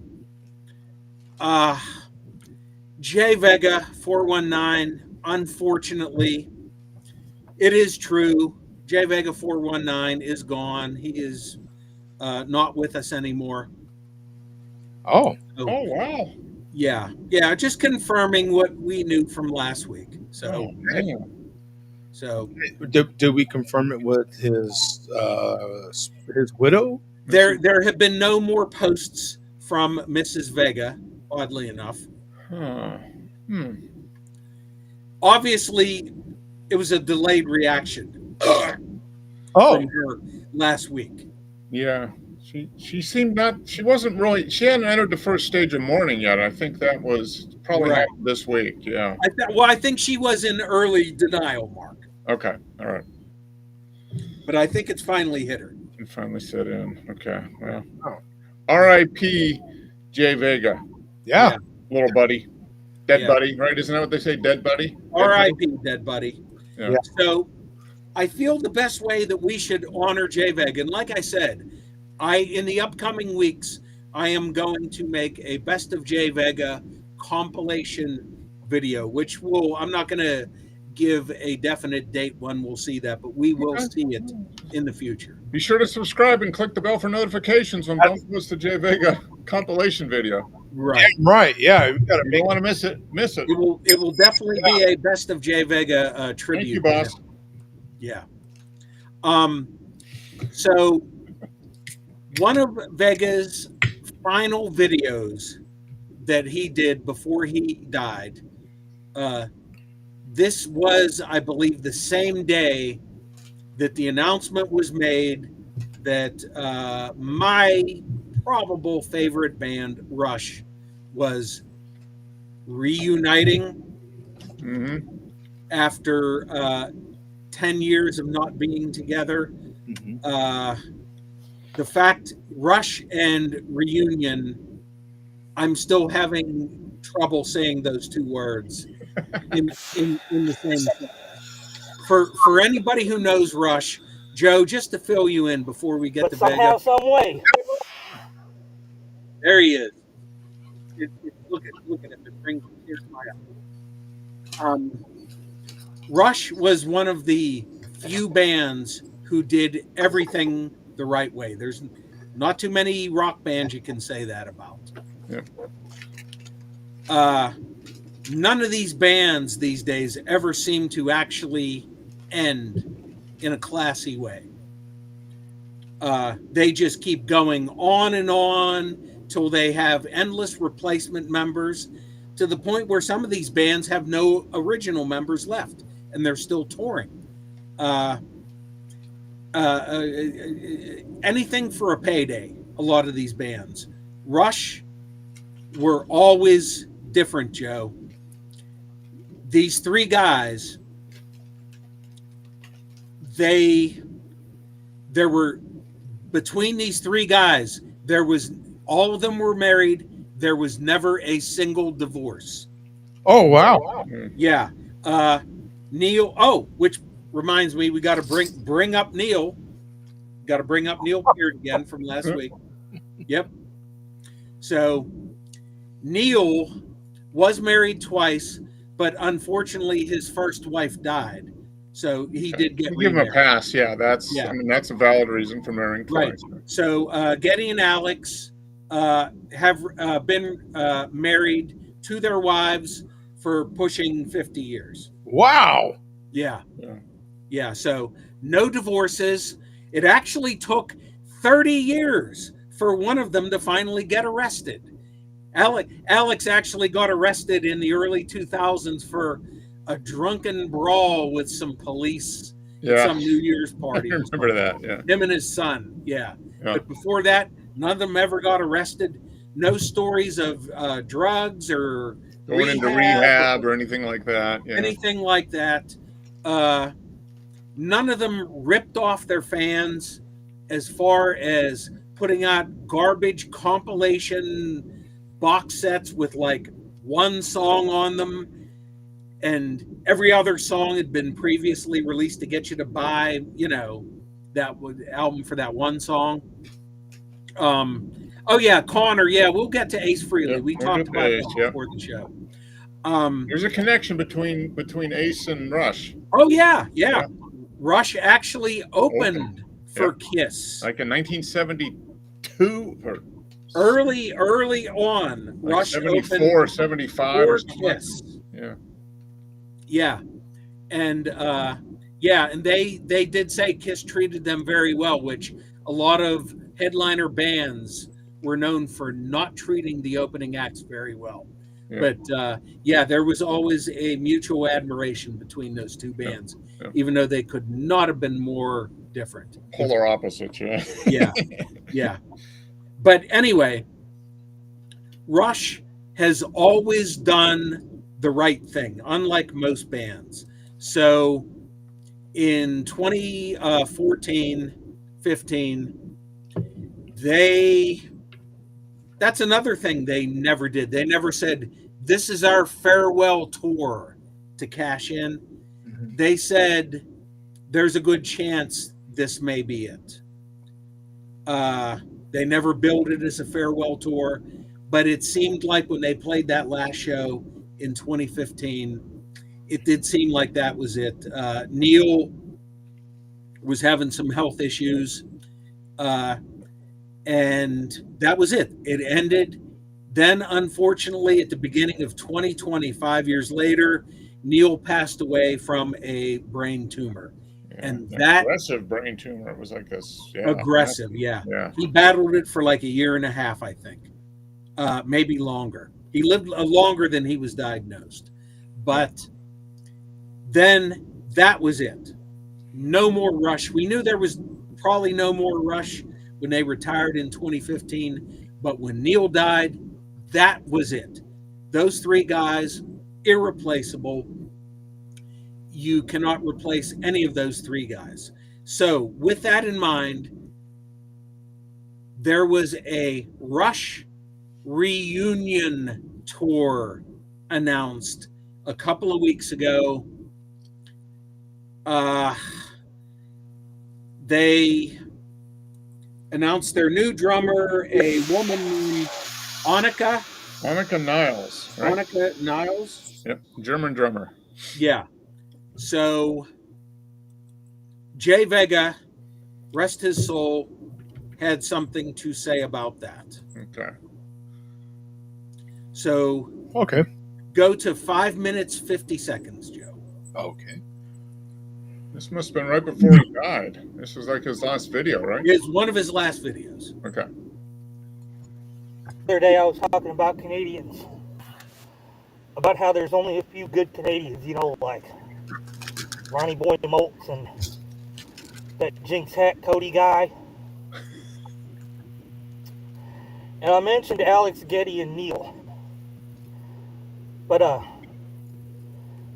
J Vega 419, unfortunately, it is true. J Vega 419 is gone. He is not with us anymore. Oh. Oh, wow. Yeah. Just confirming what we knew from last week. So, man. So did we confirm it with his widow? There have been no more posts from Mrs. Vega, oddly enough. Obviously, it was a delayed reaction from her last week. Yeah. She seemed not. She wasn't really. She hadn't entered the first stage of mourning yet. I think that was probably happened this week. Yeah. I think she was in early denial, Mark. Okay. All right. But I think it's finally hit her. It finally set in. Okay. Well. R.I.P. J Vega. Yeah. Little buddy. Dead buddy, right? Isn't that what they say? Dead buddy? R.I.P. Dead buddy. Yeah. So I feel the best way that we should honor J Vega, and like I said, in the upcoming weeks, I am going to make a Best of J Vega compilation video, which I'm not going to give a definite date when we'll see that, but we will see it in the future. Be sure to subscribe and click the bell for notifications when Don't Post the J Vega compilation video. Right. Yeah, you don't want to miss it. It will definitely be a Best of J Vega tribute. Thank you, boss. Yeah. So one of Vega's final videos that he did before he died, this was, I believe, the same day that the announcement was made that my probable favorite band, Rush, was reuniting after 10 years of not being together. The fact Rush and reunion, I'm still having trouble saying those two words in the same sentence. For anybody who knows Rush, Joe, just to fill you in before we get to Vega. Some way. There he is. Look at him. It brings tears to my eyes. Rush was one of the few bands who did everything the right way. There's not too many rock bands you can say that about. None of these bands these days ever seem to actually end in a classy way. They just keep going on and on till they have endless replacement members, to the point where some of these bands have no original members left and they're still touring. Anything for a payday, a lot of these bands. Rush were always different, Joe. These three guys, there were, between these three guys, all of them were married. There was never a single divorce. Oh, wow. Yeah. Neil, which reminds me, we got to bring up Neil. Got to bring up Neil Peart again from last week. Yep. So Neil was married twice, but unfortunately his first wife died. So he did get give him remarried. a pass. Yeah, that's a valid reason for marrying twice. Right. So Getty and Alex have been married to their wives for pushing 50 years. Wow. Yeah. So no divorces. It actually took 30 years for one of them to finally get arrested. Alex actually got arrested in the early 2000s for a drunken brawl with some police at Yeah. some New Year's I party. or remember something. that. Yeah. Him and his son. Yeah. Yeah. But before that, none of them ever got arrested. No stories of drugs or Going into rehab or anything like that. Yeah. anything like that. None of them ripped off their fans as far as putting out garbage compilation box sets with like one song on them, and every other song had been previously released to get you to buy, that album for that one song. Oh yeah, Connor. Yeah, we'll get to Ace Frehley. Yep, We we'll talked get to about Ace, that yep. before the show. There's a connection between Ace and Rush. Oh yeah. Rush actually opened for Yeah. Kiss. Like in 1972 or Early on, like Rush 74, opened 75 or for something. Kiss. Yeah. And they did say Kiss treated them very well, which a lot of headliner bands were known for not treating the opening acts very well. Yeah. But there was always a mutual admiration between those two bands, Yeah. even though they could not have been more different. Polar opposites, yeah. Yeah. But anyway, Rush has always done the right thing, unlike most bands. So in 2014, 15, that's another thing they never did. They never said, this is our farewell tour to cash in. Mm-hmm. They said, there's a good chance this may be it. They never billed it as a farewell tour, but it seemed like when they played that last show in 2015, it did seem like that was it. Neil was having some health issues, and that was it. It ended. Then, unfortunately, at the beginning of 2020, 5 years later, Neil passed away from a brain tumor. And that aggressive brain tumor. It was like this. Yeah, aggressive, yeah. He battled it for like a year and a half, I think, maybe longer. He lived longer than he was diagnosed. But then that was it. No more Rush. We knew there was probably no more Rush when they retired in 2015. But when Neil died, that was it. Those three guys, irreplaceable. You cannot replace any of those three guys. So with that in mind, there was a Rush reunion tour announced a couple of weeks ago. They announced their new drummer, a woman named Annika Niles. Right? Annika Niles. Yep, German drummer. Yeah. So Jay Vega, rest his soul, had something to say about that. Okay. So go to 5 minutes, 50 seconds, Joe. Okay. This must have been right before he died. This was like his last video, right? It's one of his last videos. Okay. The other day I was talking about Canadians, about how there's only a few good Canadians, like Ronnie Boy Moltz and that Jinx Hat Cody guy. And I mentioned Alex, Getty, and Neil. But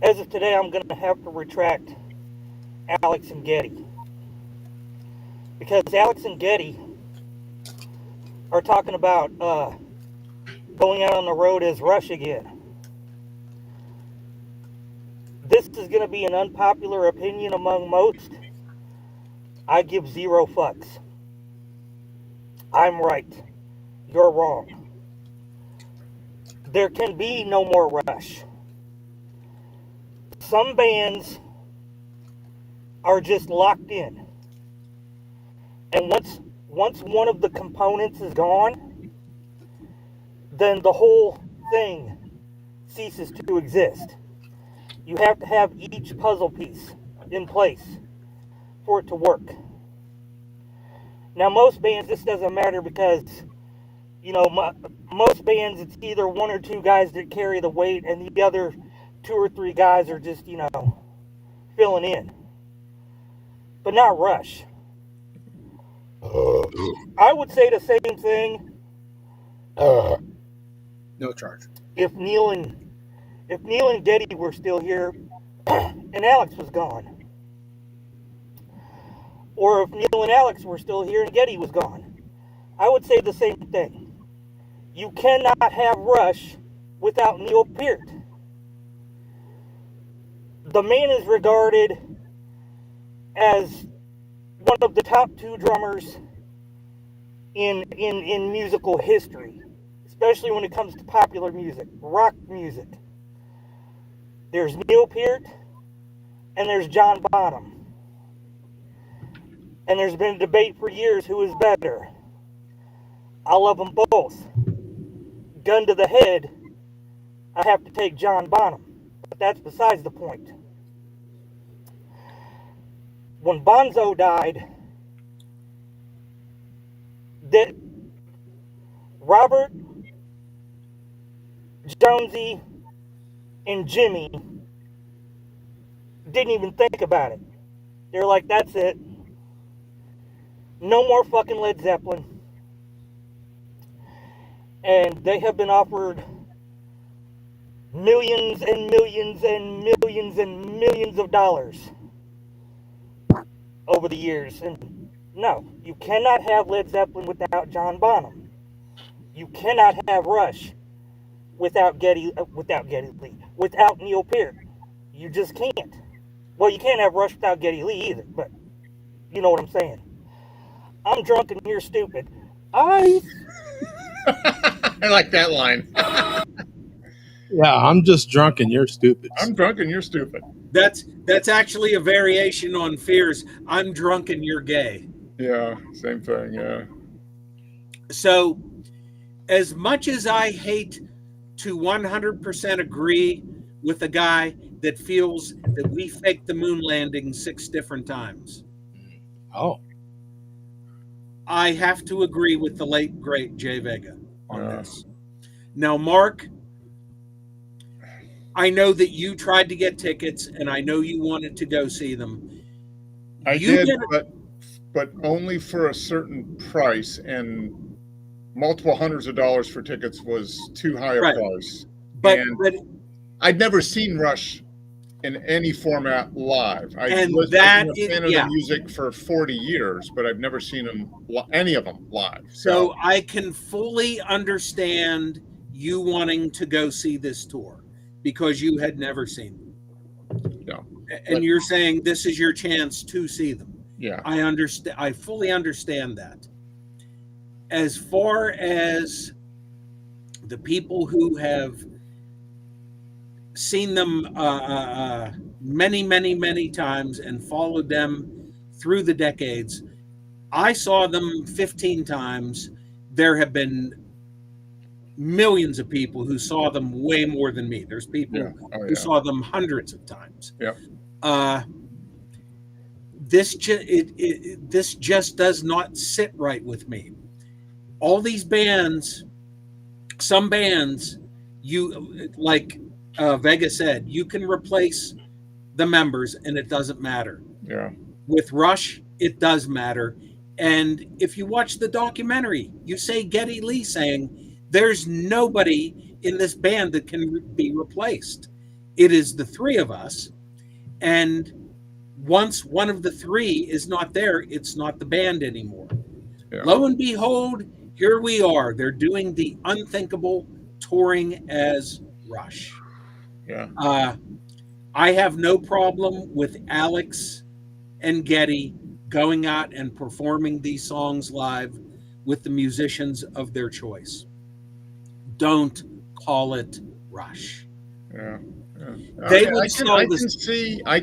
as of today, I'm going to have to retract Alex and Getty. Because Alex and Getty are talking about going out on the road as Rush again. This is going to be an unpopular opinion among most. I give 0 fucks. I'm right. You're wrong. There can be no more Rush. Some bands are just locked in. And once one of the components is gone, then the whole thing ceases to exist. You have to have each puzzle piece in place for it to work. Now, most bands, this doesn't matter because Most bands, it's either one or two guys that carry the weight, and the other two or three guys are just, filling in. But not Rush. I would say the same thing No charge. if Neil and Geddy were still here and Alex was gone. Or if Neil and Alex were still here and Geddy was gone. I would say the same thing. You cannot have Rush without Neil Peart. The man is regarded as one of the top two drummers in musical history, especially when it comes to popular music, rock music. There's Neil Peart and there's John Bonham. And there's been a debate for years who is better. I love them both. Gun to the head, I have to take John Bonham. But that's besides the point. When Bonzo died, that Robert, Jonesy, and Jimmy didn't even think about it. They're like, that's it. No more fucking Led Zeppelin. And they have been offered millions and millions and millions and millions of dollars over the years. And no, you cannot have Led Zeppelin without John Bonham. You cannot have Rush without Geddy Lee, without Neil Peart. You just can't. Well, you can't have Rush without Geddy Lee either, but you know what I'm saying. I'm drunk and you're stupid. I like that line. Yeah, I'm just drunk and you're stupid. I'm drunk and you're stupid. That's actually a variation on Fear's I'm drunk and you're gay. Yeah, same thing, yeah. So, as much as I hate to 100% agree with a guy that feels that we faked the moon landing 6 different times, Oh. I have to agree with the late, great Jay Vega on Yeah. this. Now, Mark, I know that you tried to get tickets, and I know you wanted to go see them. I You did, get- but only for a certain price, and multiple hundreds of dollars for tickets was too high a Right. price. but and but I'd never seen Rush in any format live. And I've been that a is- fan of yeah. the music for 40 years, but I've never seen them, any of them live. So I can fully understand you wanting to go see this tour because you had never seen them. No. And you're saying this is your chance to see them. Yeah. I understand. I fully understand that. As far as the people who have seen them many, many, many times and followed them through the decades, I saw them 15 times. There have been millions of people who saw them way more than me. There's people Yeah. Oh, who yeah. saw them hundreds of times. Yeah. This just does not sit right with me. All these bands, some bands, you like Vega said, you can replace the members and it doesn't matter. Yeah. With Rush, it does matter. And if you watch the documentary, you say Geddy Lee saying, there's nobody in this band that can be replaced. It is the three of us. And once one of the three is not there, it's not the band anymore. Yeah. Lo and behold, here we are. They're doing the unthinkable, touring as Rush. Yeah. I have no problem with Alex and Geddy going out and performing these songs live with the musicians of their choice. Don't call it Rush. Yeah. They I would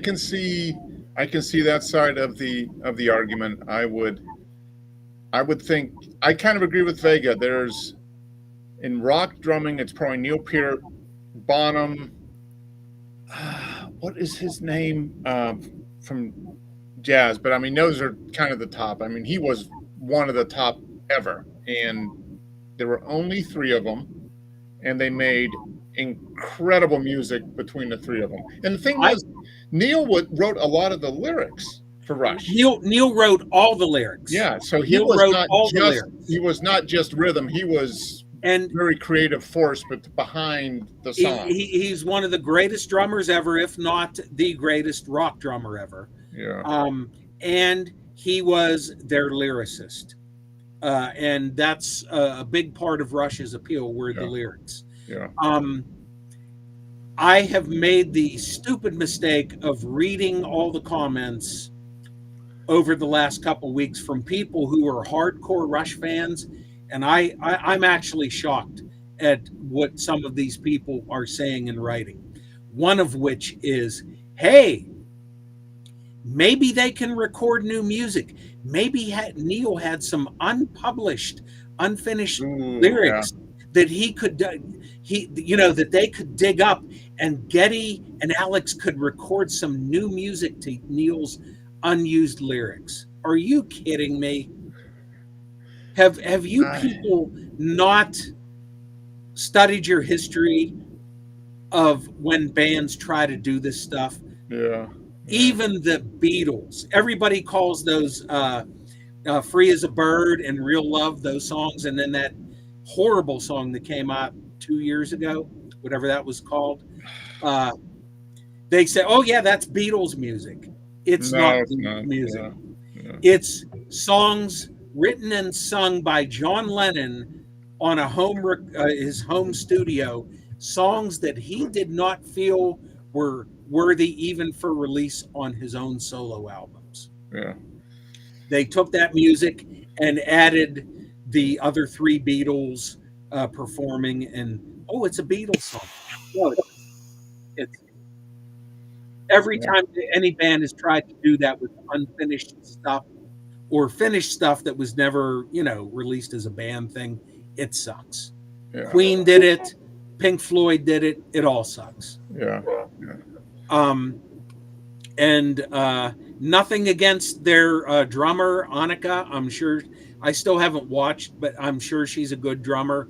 can see that side of the argument. I would think, I kind of agree with Vega. There's, in rock drumming, it's probably Neil Peart, Bonham. What is his name from jazz? But I mean, those are kind of the top. I mean, he was one of the top ever, and There were only 3 of them, and they made incredible music between the 3 of them. And the thing was, Neil wrote a lot of the lyrics for Rush. Neil wrote all the lyrics. Yeah, so he Neil was wrote not all the just lyrics. he was not just rhythm. He was And very creative force, but behind the song. he's one of the greatest drummers ever, if not the greatest rock drummer ever. Yeah. And he was their lyricist. And that's a big part of Rush's appeal were the lyrics. Yeah. I have made the stupid mistake of reading all the comments over the last couple weeks from people who are hardcore Rush fans, and I'm actually shocked at what some of these people are saying and writing. One of which is, hey, maybe they can record new music. Maybe Neil had some unpublished, unfinished lyrics that he could, that they could dig up, and Geddy and Alex could record some new music to Neil's unused lyrics. Are you kidding me? Have you people not studied your history of when bands try to do this stuff? Yeah. Even the Beatles, everybody calls those Free as a Bird and Real Love, those songs, and then that horrible song that came out 2 years ago, whatever that was called. They say, oh yeah, that's Beatles music. It's not Beatles music. Yeah. It's songs written and sung by John Lennon on his home studio, songs that he did not feel were worthy even for release on his own solo albums. Yeah. They took that music and added the other 3 Beatles performing, and it's a Beatles song. No, it's every time any band has tried to do that with unfinished stuff or finished stuff that was never, released as a band thing, it sucks. Yeah. Queen did it, Pink Floyd did it. It all sucks. Yeah. And nothing against their drummer, Annika. I'm sure, I still haven't watched, but I'm sure she's a good drummer.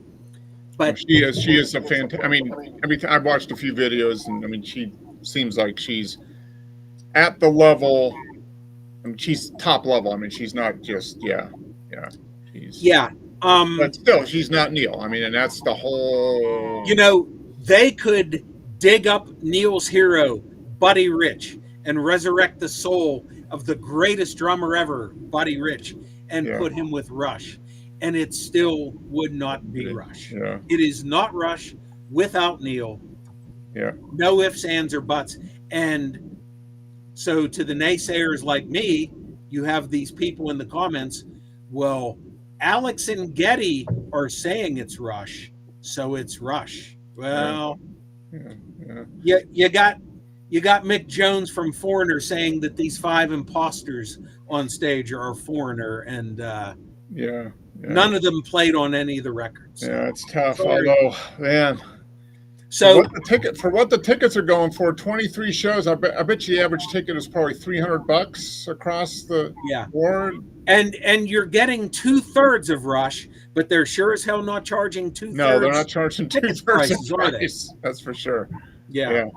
But she is a fantastic. I mean, I've watched a few videos, and she seems like she's at the level. She's top level. She's not just but still, she's not Neil. And that's the whole. They could dig up Neil's hero, Buddy Rich, and resurrect the soul of the greatest drummer ever, Buddy Rich, and put him with Rush, and it still would not be Rush. Yeah. It is not Rush without Neil. Yeah. No ifs, ands, or buts. And so to the naysayers like me, you have these people in the comments, well, Alex and Geddy are saying it's Rush, so it's Rush. Well, you got Mick Jones from Foreigner saying that these 5 imposters on stage are Foreigner, and none of them played on any of the records. Yeah, it's tough. Although, man. So for what the tickets are going for, 23 shows. I bet you the average ticket is probably $300 across the board. And you're getting 2/3 of Rush, but they're sure as hell not charging 2/3. No, they're not charging 2/3 of price. That's for sure. Yeah.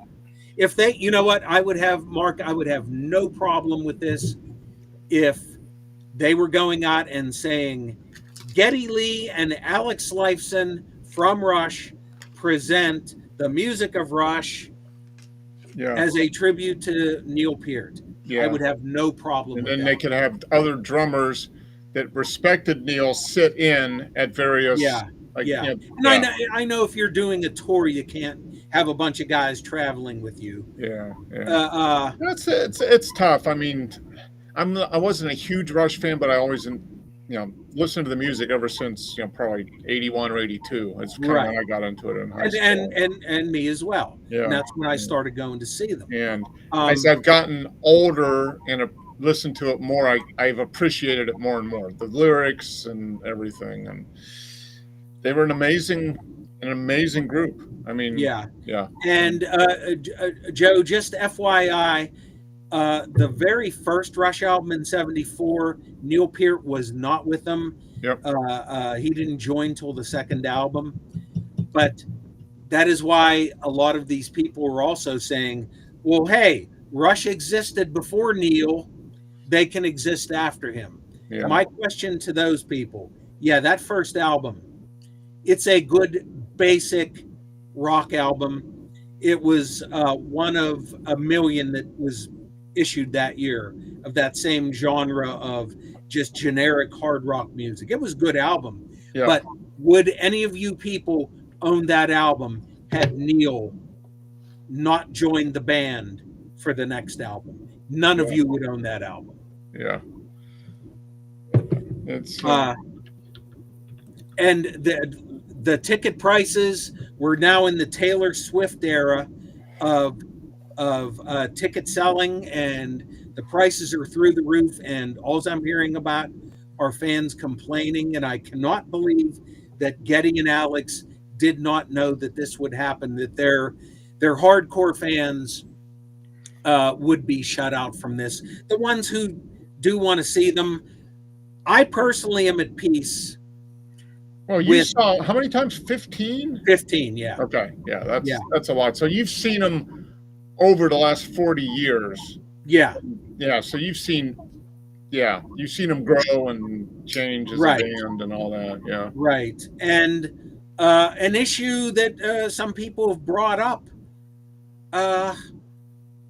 If they, I would have no problem with this if they were going out and saying, Geddy Lee and Alex Lifeson from Rush present the music of Rush as a tribute to Neil Peart. I would have no problem with that. And then they could have other drummers that respected Neil sit in at various... I know if you're doing a tour, you can't have a bunch of guys traveling with you. It's tough. I wasn't a huge Rush fan, but I always listened to the music ever since probably 81 or 82. It's kind of when I got into it in high school. And me as well. Yeah, and that's when I started going to see them. And as I've gotten older and listened to it more, I've appreciated it more and more. The lyrics and everything, and they were an amazing group. And Joe, just FYI, The very first Rush album in '74, Neil Peart was not with them. Yep. He didn't join till the second album, but that is why a lot of these people were also saying, well, hey, Rush existed before Neil, they can exist after him. Yeah. My question to those people, yeah, that first album, it's a good basic rock album. It was one of a million that was issued that year of that same genre of just generic hard rock music. It was a good album. Yeah. But would any of you people own that album had Neil not joined the band for the next album? None of you would own that album. Yeah. It's and the ticket prices, we're now in the Taylor Swift era of ticket selling, and the prices are through the roof, and all I'm hearing about are fans complaining, and I cannot believe that Getty and Alex did not know that this would happen, that their hardcore fans would be shut out from this. The ones who do want to see them, I personally am at peace. well, you saw how many times? 15? 15, yeah. Okay. Yeah, that's a lot. So you've seen them over the last 40 years. Yeah. Yeah. So you've seen them grow and change as a band and all that. Yeah. Right. And an issue that some people have brought up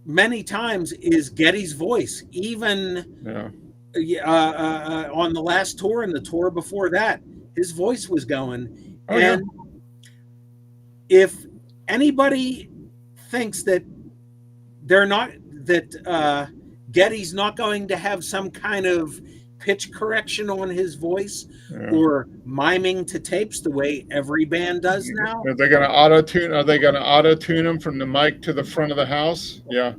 many times is Getty's voice. Even on the last tour and the tour before that, his voice was going. And if anybody thinks that Getty's not going to have some kind of pitch correction on his voice or miming to tapes the way every band does now. Are they going to auto-tune? Are they going to auto-tune him from the mic to the front of the house? Yeah.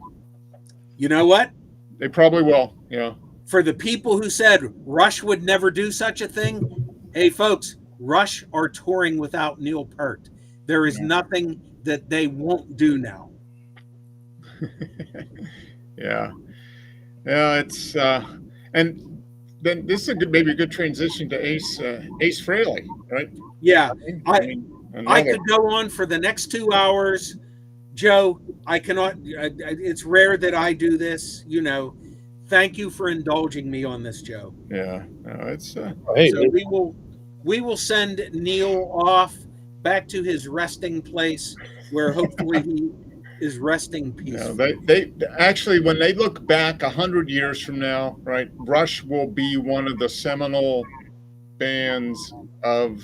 You know what? They probably will. Yeah. For the people who said Rush would never do such a thing, hey, folks, Rush are touring without Neil Peart. There is nothing that they won't do now. Yeah. It's and then this is maybe a good transition to Ace Frehley, right? Yeah, I could go on for the next 2 hours, Joe. I cannot. It's rare that I do this. Thank you for indulging me on this, Joe. Yeah, no, it's. So we will send Neil off back to his resting place, where hopefully he is resting peacefully. They actually, when they look back 100 years from now, right, Rush will be one of the seminal bands of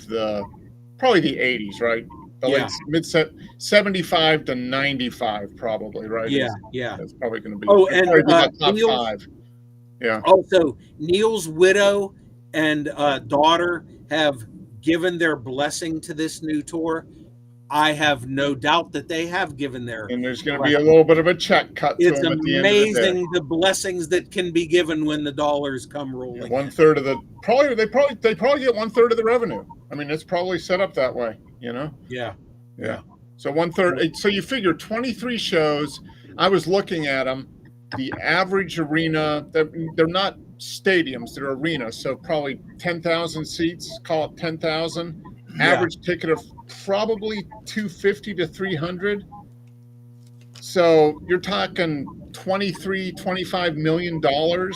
probably the 80s, right? The late mid 75 to 95, probably, right? Yeah. That's probably going to be. Oh, and top 5. Yeah. Also, Neil's widow and daughter have given their blessing to this new tour. I have no doubt that they have given their. And there's going to be a little bit of a check cut. It's to them amazing the blessings that can be given when the dollars come rolling. 1/3 of the they probably get 1/3 of the revenue. I mean, it's probably set up that way, Yeah. So 1/3. So you figure 23 shows. I was looking at them. The average arena, they're not stadiums, they're arenas. So probably 10,000 seats. Call it 10,000. Average ticket of probably $250 to $300. So you're talking $23-25 million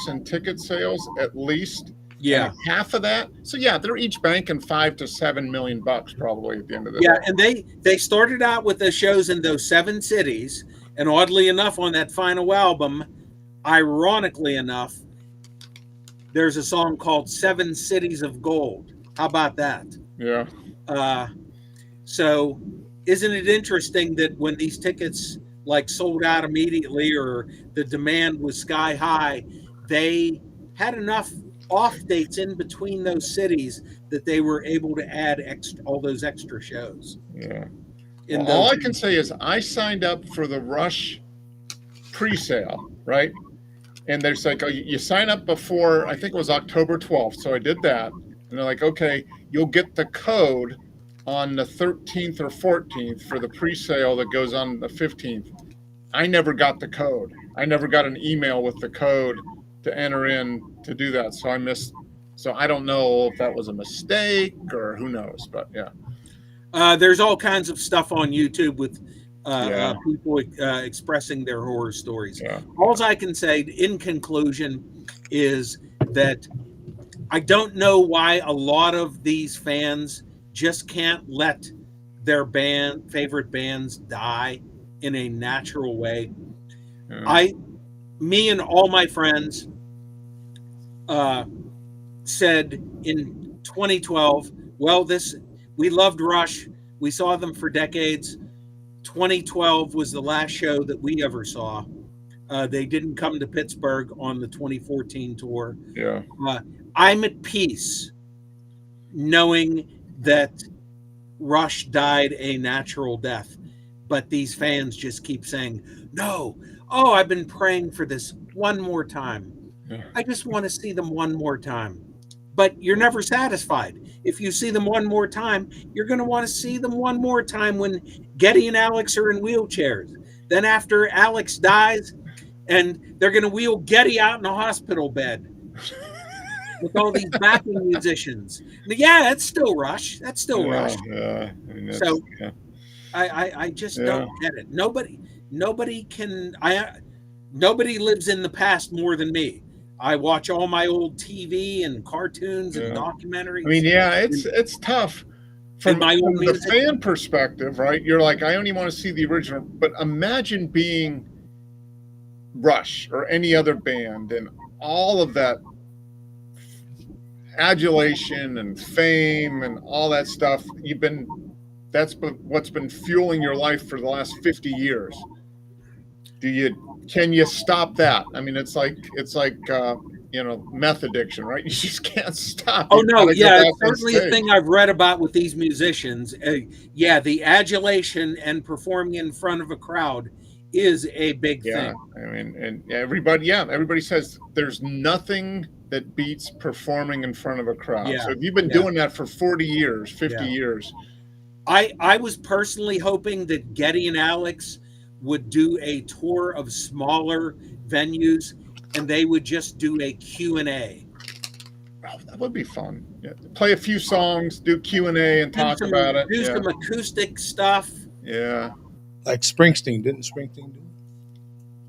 in ticket sales at least. Yeah. And half of that. So they're each banking $5 to $7 million probably at the end of the day. Yeah, and they started out with the shows in those 7 cities, and oddly enough, on that final album, ironically enough, there's a song called 7 Cities of Gold. How about that? Yeah. So isn't it interesting that when these tickets sold out immediately or the demand was sky high, they had enough off dates in between those cities that they were able to add all those extra shows. Yeah. All I can say is I signed up for the Rush pre-sale, right? And there's you sign up before, I think it was October 12th. So I did that. And they're like, okay, you'll get the code on the 13th or 14th for the pre-sale that goes on the 15th. I never got the code. I never got an email with the code to enter in to do that. So I missed. So I don't know if that was a mistake or who knows. But yeah, There's all kinds of stuff on YouTube with Yeah. people expressing their horror stories. Yeah. All I can say in conclusion is that I don't know why a lot of these fans just can't let their favorite bands die in a natural way. Yeah. Me and all my friends said in 2012, well, we loved Rush. We saw them for decades. 2012 was the last show that we ever saw. They didn't come to Pittsburgh on the 2014 tour. Yeah. I'm at peace knowing that Rush died a natural death, but these fans just keep saying, no, oh, I've been praying for this one more time. Yeah. I just want to see them one more time. But you're never satisfied. If you see them one more time, you're going to want to see them one more time when Geddy and Alex are in wheelchairs. Then after Alex dies, and they're going to wheel Geddy out in a hospital bed with all these backing musicians. Yeah, it's still Rush. That's still Rush. Yeah. I mean, So yeah. I just don't get it. Nobody lives in the past more than me. I watch all my old TV and cartoons and documentaries. I mean, yeah, it's tough from the fan perspective, right? You're like, I only want to see the original, but imagine being Rush or any other band and all of that adulation and fame and all that stuff. That's what's been fueling your life for the last 50 years. Can you stop that? I mean, it's like meth addiction, right? You just can't stop. Oh no, yeah, it's certainly a thing I've read about with these musicians. The adulation and performing in front of a crowd is a big thing. I mean, and everybody says there's nothing that beats performing in front of a crowd. Yeah. So if you've been doing that for 40 years, 50 years. I was personally hoping that Geddy and Alex would do a tour of smaller venues and they would just do a Q&A. Oh, that would be fun. Yeah. Play a few songs, do Q&A and talk about it. Do some acoustic stuff. Yeah. Like Springsteen. Didn't Springsteen do it?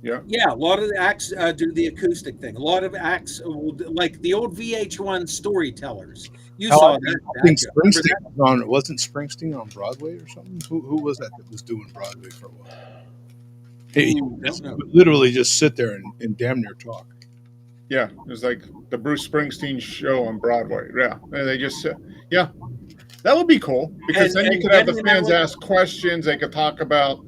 Yeah. Yeah, a lot of the acts do the acoustic thing. A lot of acts, like the old VH1 storytellers. You saw that. I think Springsteen wasn't Springsteen on Broadway or something? Who was that was doing Broadway for a while? He would literally just sit there and damn near talk. Yeah, it was like the Bruce Springsteen show on Broadway. Yeah, and they just that would be cool because then you could have the fans ask questions. They could talk about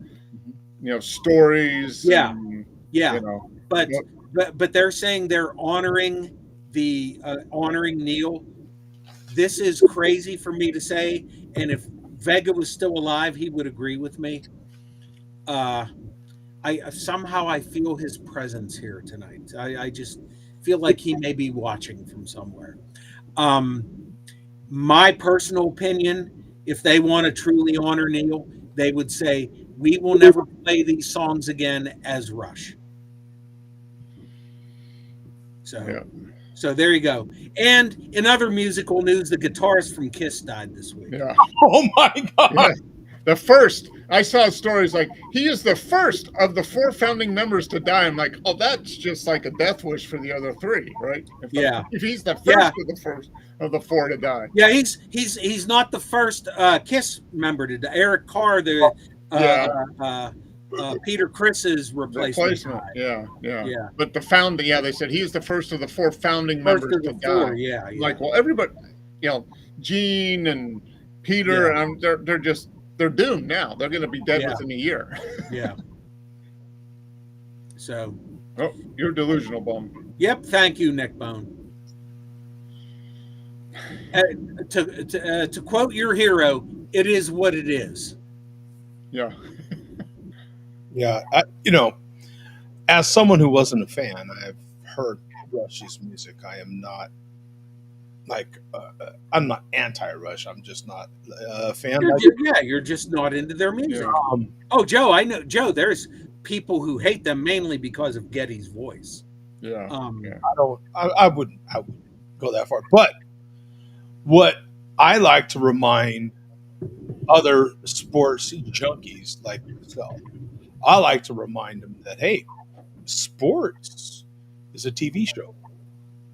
stories. Yeah, and, yeah. But they're saying they're honoring Neil. This is crazy for me to say, and if Vega was still alive, he would agree with me. I feel his presence here tonight. I just feel like he may be watching from somewhere. My personal opinion, if they want to truly honor Neil, they would say, we will never play these songs again as Rush. So there you go. And in other musical news, the guitarist from Kiss died this week. Yeah. Oh my God. Yeah. The first, I saw stories like he is the first of the 4 founding members to die. I'm like, oh, that's just like a death wish for the other 3, right? If he's the first of the 4 to die. Yeah, he's not the first Kiss member to die. Eric Carr, Peter Criss's replacement. Yeah. But they said he's the first of the 4 founding members to die. Yeah. Like, well, everybody, Gene and Peter, they're doomed now. They're going to be dead within a year. Yeah. So. Oh, you're delusional, Bum. Yep. Thank you, Nick Bone. To quote your hero, it is what it is. Yeah. Yeah. As someone who wasn't a fan, I've heard Rush's music. I am not I'm not anti-Rush. I'm just not a fan. You're just not into their music. Yeah. Joe, I know. Joe, there's people who hate them mainly because of Getty's voice. Yeah. Yeah. I wouldn't go that far. But what I like to remind other sports junkies like myself, I like to remind them that, hey, sports is a TV show.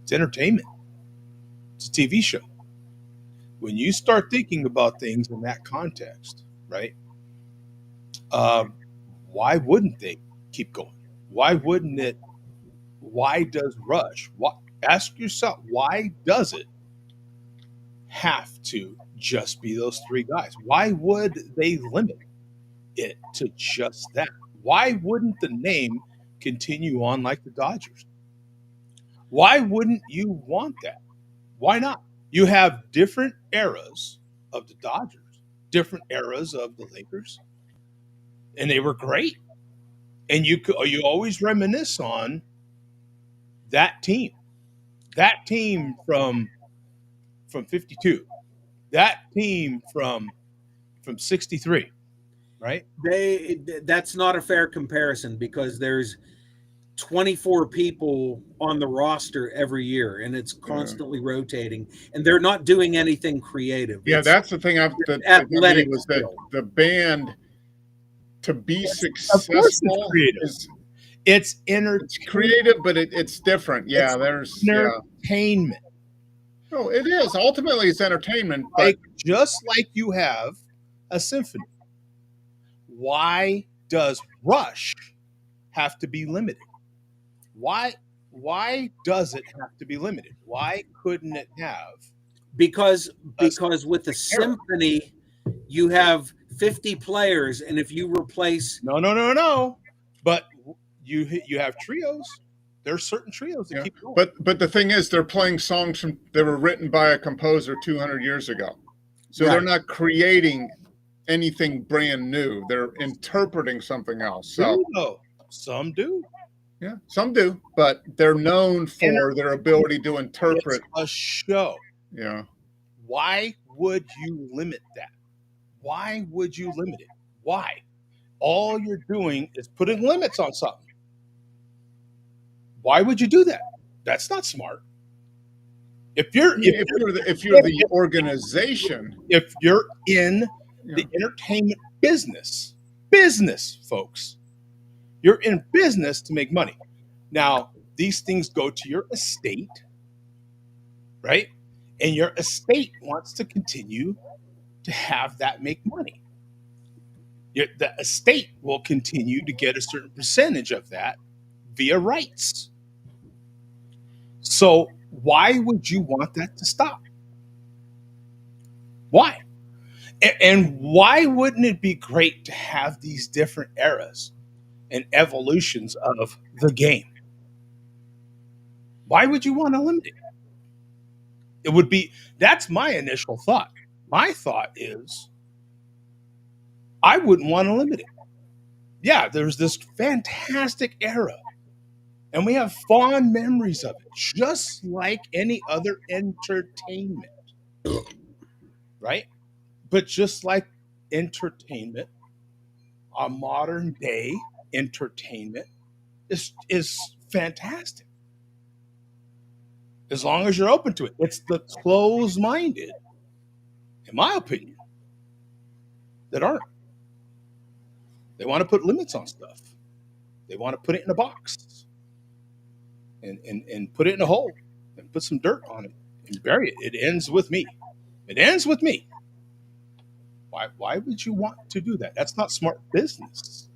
It's entertainment. It's a TV show. When you start thinking about things in that context, right? Why wouldn't they keep going? Why wouldn't it? Why does Rush? Ask yourself, why does it have to just be those three guys? Why would they limit it to just that? Why wouldn't the name continue on like the Dodgers? Why wouldn't you want that? Why not? You have different eras of the Dodgers, different eras of the Lakers, and they were great. And you always reminisce on that team from 52, that team from 63, right? That's not a fair comparison because there's 24 people on the roster every year and it's constantly rotating and they're not doing anything creative. Yeah, that's the thing that athletic was that the band to be Of course successful it's creative. it's creative, but it's different. Yeah, It's entertainment. No, it is. Ultimately, it's entertainment. But Like, just like you have a symphony. Why does Rush have to be limited? Why does it have to be limited? Why couldn't it have? Because with the symphony, you have 50 players, and if you replace No. But you have trios. There are certain trios that keep going. But the thing is, they're playing songs that were written by a composer 200 years ago, so they're not creating anything brand new. They're interpreting something else. So some do. Yeah, some do, but they're known for their ability to interpret a show. Yeah. Why would you limit that? Why would you limit it? Why? All you're doing is putting limits on something. Why would you do that? That's not smart. If you're the organization, if you're in the entertainment business, folks, you're in business to make money. Now, these things go to your estate, right? And your estate wants to continue to have that make money. The estate will continue to get a certain percentage of that via rights. So why would you want that to stop? Why? And why wouldn't it be great to have these different eras and evolutions of the game? Why would you want to limit it? It would be, that's my initial thought. My thought is, I wouldn't want to limit it. Yeah, there's this fantastic era, and we have fond memories of it, just like any other entertainment, right? But just like entertainment, a modern day entertainment is fantastic. As long as you're open to it. It's the closed-minded, in my opinion, that aren't. They want to put limits on stuff. They want to put it in a box and put it in a hole and put some dirt on it and bury it. It ends with me. It ends with me. Why would you want to do that? That's not smart business.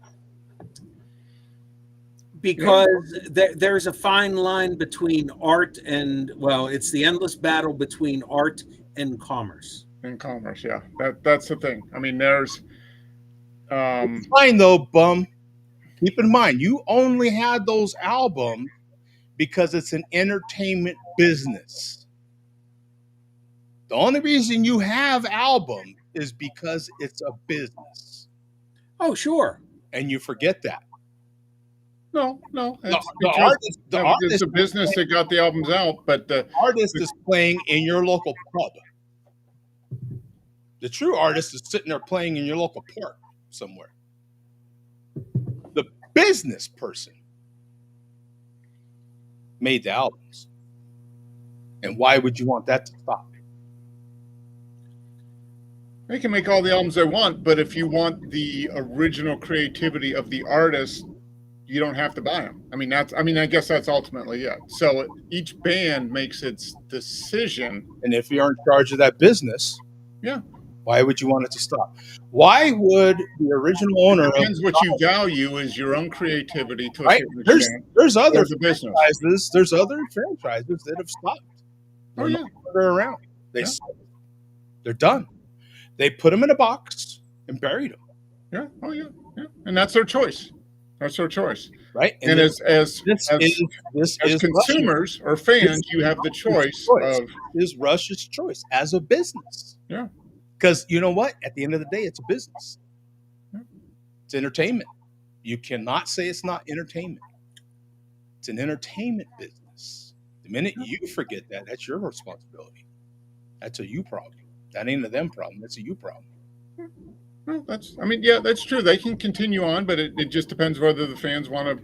Because there's a fine line between art and, well, it's the endless battle between art and commerce. And commerce, yeah. That's the thing. I mean, there's it's fine though, bum. Keep in mind, you only had those albums because it's an entertainment business. The only reason you have albums is because it's a business. Oh, sure. And you forget that. No. The artist it's a business that got the albums out, but the artist is playing in your local pub. The true artist is sitting there playing in your local park somewhere. business person made the albums. And why would you want that to stop? They can make all the albums they want, but if you want the original creativity of the artist, you don't have to buy them. I guess that's ultimately it. So each band makes its decision. And if you're in charge of that business, yeah, why would you want it to stop? Why would the original owner? It depends what you value is your own creativity to a right? certain extent. There's other business. franchises. There's other franchises that have stopped. Oh yeah, they're around. They're done. They put them in a box and buried them. Yeah. Oh yeah. Yeah. And that's their choice. That's their choice. Right. And as consumers or fans, you have the choice of is Rush's choice as a business. Yeah. Because you know what? At the end of the day, it's a business. Yeah. It's entertainment. You cannot say it's not entertainment. It's an entertainment business. The minute you forget that, that's your responsibility. That's a you problem. That ain't a them problem. That's a you problem. Well, that's true. They can continue on, but it just depends whether the fans want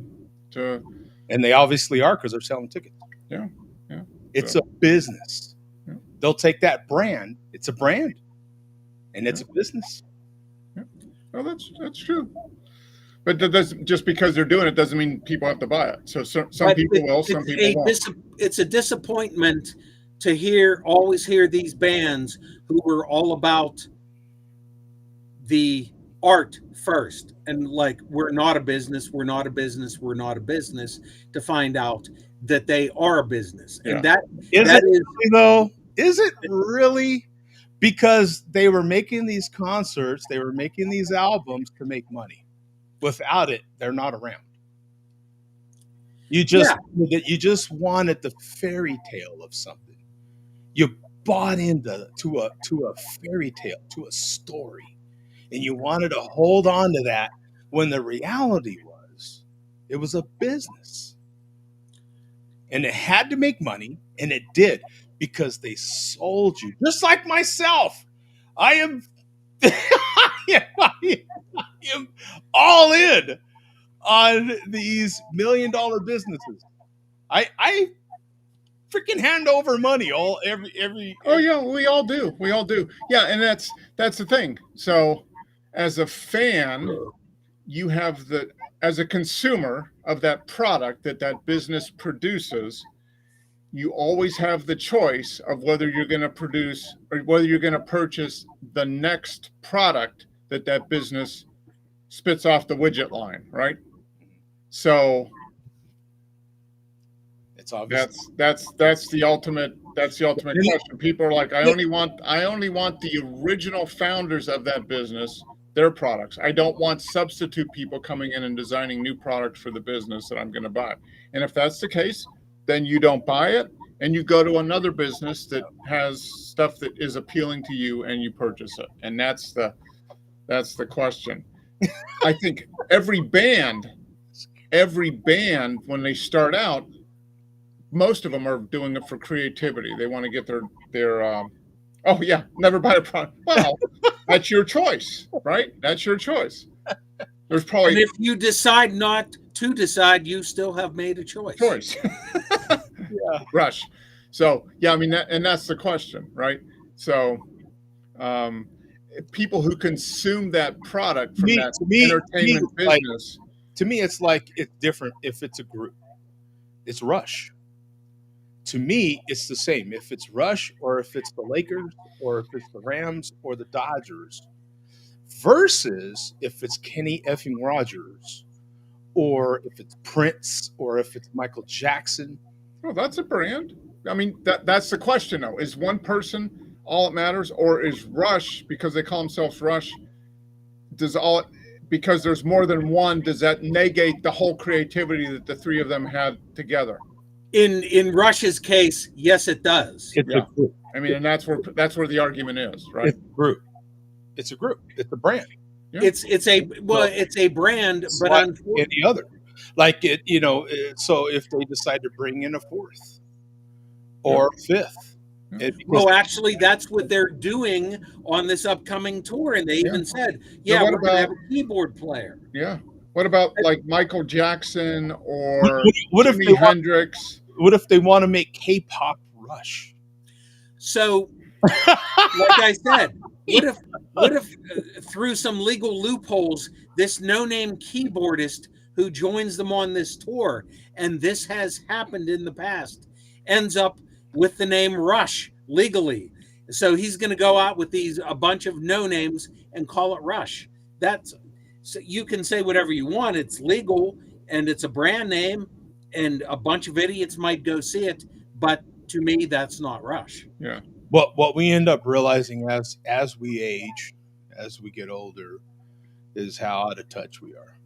to. And they obviously are because they're selling tickets. Yeah, yeah. It's a business. Yeah. They'll take that brand. It's a brand, and it's a business. Yeah. Well, that's true. But just because they're doing it doesn't mean people have to buy it. So some people will, some people won't. It's a disappointment to always hear these bands who were all about the art first and like we're not a business, to find out that they are a business. And is it really? Because they were making these concerts, they were making these albums to make money. Without it, they're not around. You just wanted the fairy tale of something. You bought into a fairy tale, to a story, and you wanted to hold on to that when the reality was it was a business. And it had to make money, and it did, because they sold you. Just like myself. I am all in on these $1 million businesses. I freaking hand over money every. Oh yeah, we all do. Yeah, and that's the thing. So as a fan, you have as a consumer of that product that business produces, you always have the choice of whether you're going to produce or whether you're going to purchase the next product that business spits off the widget line, right? So it's obvious. That's the ultimate question. People are like, I only want the original founders of that business, their products. I don't want substitute people coming in and designing new products for the business that I'm going to buy. And if that's the case, then you don't buy it and you go to another business that has stuff that is appealing to you and you purchase it. And that's the question. I think every band, when they start out, most of them are doing it for creativity. They want to get their never buy a product. Well, that's your choice, right? That's your choice. There's probably, and if you decide not to decide, you still have made a choice. Yeah. Rush. So yeah, I mean that's the question, right? So people who consume that product from entertainment business. To me, it's like it's different if it's a group. It's Rush. To me, it's the same. If it's Rush or if it's the Lakers or if it's the Rams or the Dodgers versus if it's Kenny effing Rogers or if it's Prince or if it's Michael Jackson. Well, that's a brand. I mean, that's the question, though. Is one person all it matters, or is Rush, because they call themselves Rush, because there's more than one, does that negate the whole creativity that the three of them had together? In Rush's case, yes, it does. It's a group. I mean, and that's where the argument is, right? It's a group. It's a group. It's a brand. Yeah. It's a brand, but like any other. Like it, so if they decide to bring in a fourth or fifth. Well, actually, that's what they're doing on this upcoming tour, and they even said, "Yeah, we're going to have a keyboard player." Yeah. What about like Michael Jackson or What if Jimi they want, Hendrix? what if they want to make K-pop Rush? So, like I said, what if through some legal loopholes, this no-name keyboardist who joins them on this tour, and this has happened in the past, ends up with the name Rush legally. So he's going to go out with a bunch of no names and call it Rush. That's so you can say whatever you want. It's legal and it's a brand name, and a bunch of idiots might go see it. But to me, that's not Rush. Yeah. What we end up realizing as we age, as we get older, is how out of touch we are.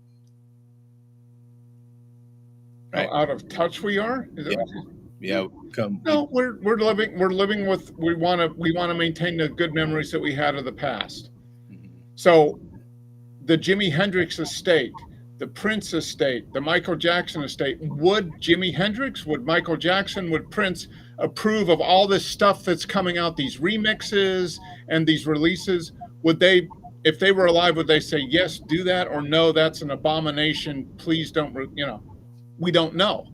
How out of touch we are? Is that what you- Yeah, No, we're living with we want to maintain the good memories that we had of the past. So the Jimi Hendrix estate, the Prince estate, the Michael Jackson estate, would Jimi Hendrix, would Michael Jackson, would Prince approve of all this stuff that's coming out, these remixes and these releases? Would they, if they were alive, would they say, yes, do that, or no, that's an abomination, please don't, we don't know.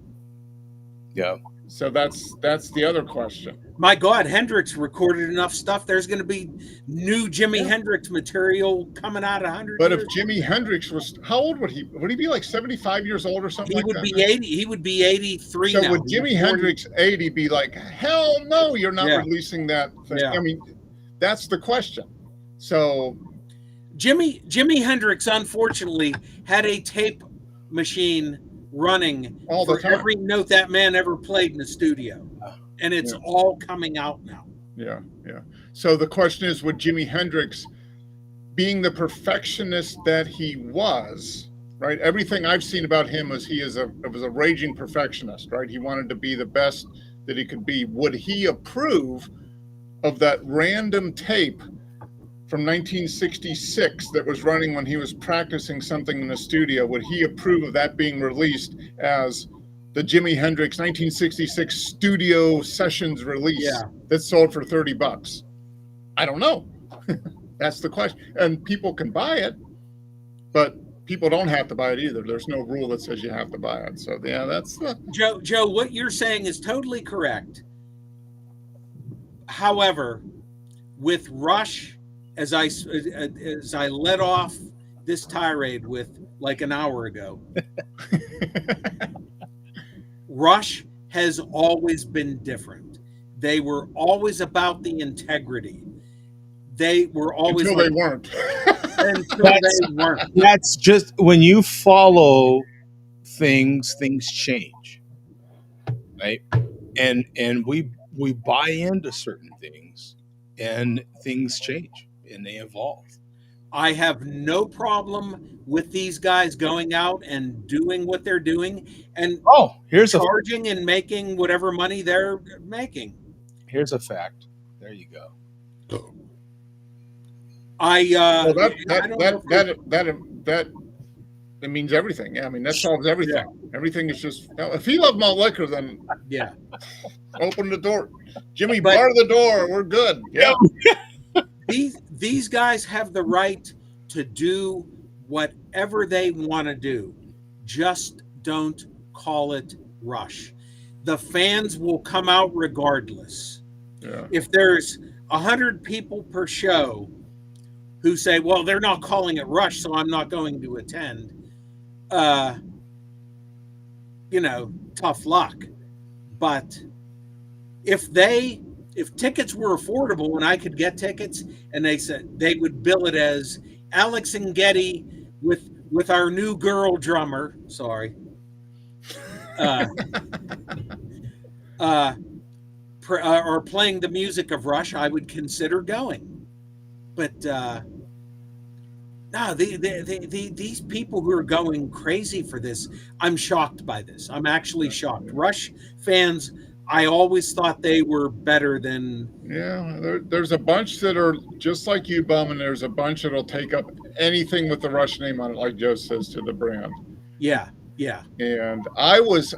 Yeah. So that's the other question. My God, Hendrix recorded enough stuff. There's going to be new Jimi Hendrix material coming out 100 But years. if Jimi Hendrix was, how old would he? Would he be like 75 years old or something? He would be 80. He would be 83 So now. would Jimi Hendrix 80 be like, hell no, you're not releasing that thing? Yeah. I mean, that's the question. So Jimi Hendrix, unfortunately, had a tape machine running all the for time. every note that man ever played in the studio. And it's all coming out now. Yeah, yeah. So the question is, would Jimi Hendrix, being the perfectionist that he was, right? Everything I've seen about him was he was a raging perfectionist, right? He wanted to be the best that he could be. Would he approve of that random tape from 1966 that was running when he was practicing something in the studio? Would he approve of that being released as the Jimi Hendrix 1966 studio sessions release that sold for $30? I don't know. That's the question. And people can buy it, but people don't have to buy it either. There's no rule that says you have to buy it. So yeah, that's the Joe, what you're saying is totally correct. However, with Rush, as I let off this tirade with like an hour ago, Rush has always been different. They were always about the integrity. They were always until they weren't. Until they weren't. That's just when you follow things change, right? And we buy into certain things, and things change and they evolve. I have no problem with these guys going out and doing what they're doing and here's charging and making whatever money they're making. Here's a fact. There you go. Well, that means everything. Yeah, I mean that solves everything. Yeah. Everything is just if he loved malt liquor, then open the door. Jimmy, bar the door. We're good. Yeah. These guys have the right to do whatever they want to do. Just don't call it Rush. The fans will come out regardless. Yeah. If there's 100 people per show who say, well, they're not calling it Rush, so I'm not going to attend, tough luck. But if tickets were affordable and I could get tickets, and they said they would bill it as Alex and Getty with our new girl drummer, or playing the music of Rush, I would consider going. But no, these people who are going crazy for this, I'm shocked by this. I'm actually shocked. Rush fans, I always thought they were better than. Yeah, there's a bunch that are just like you, Bum, and there's a bunch that'll take up anything with the Rush name on it, like Joe says, to the brand. Yeah. And I was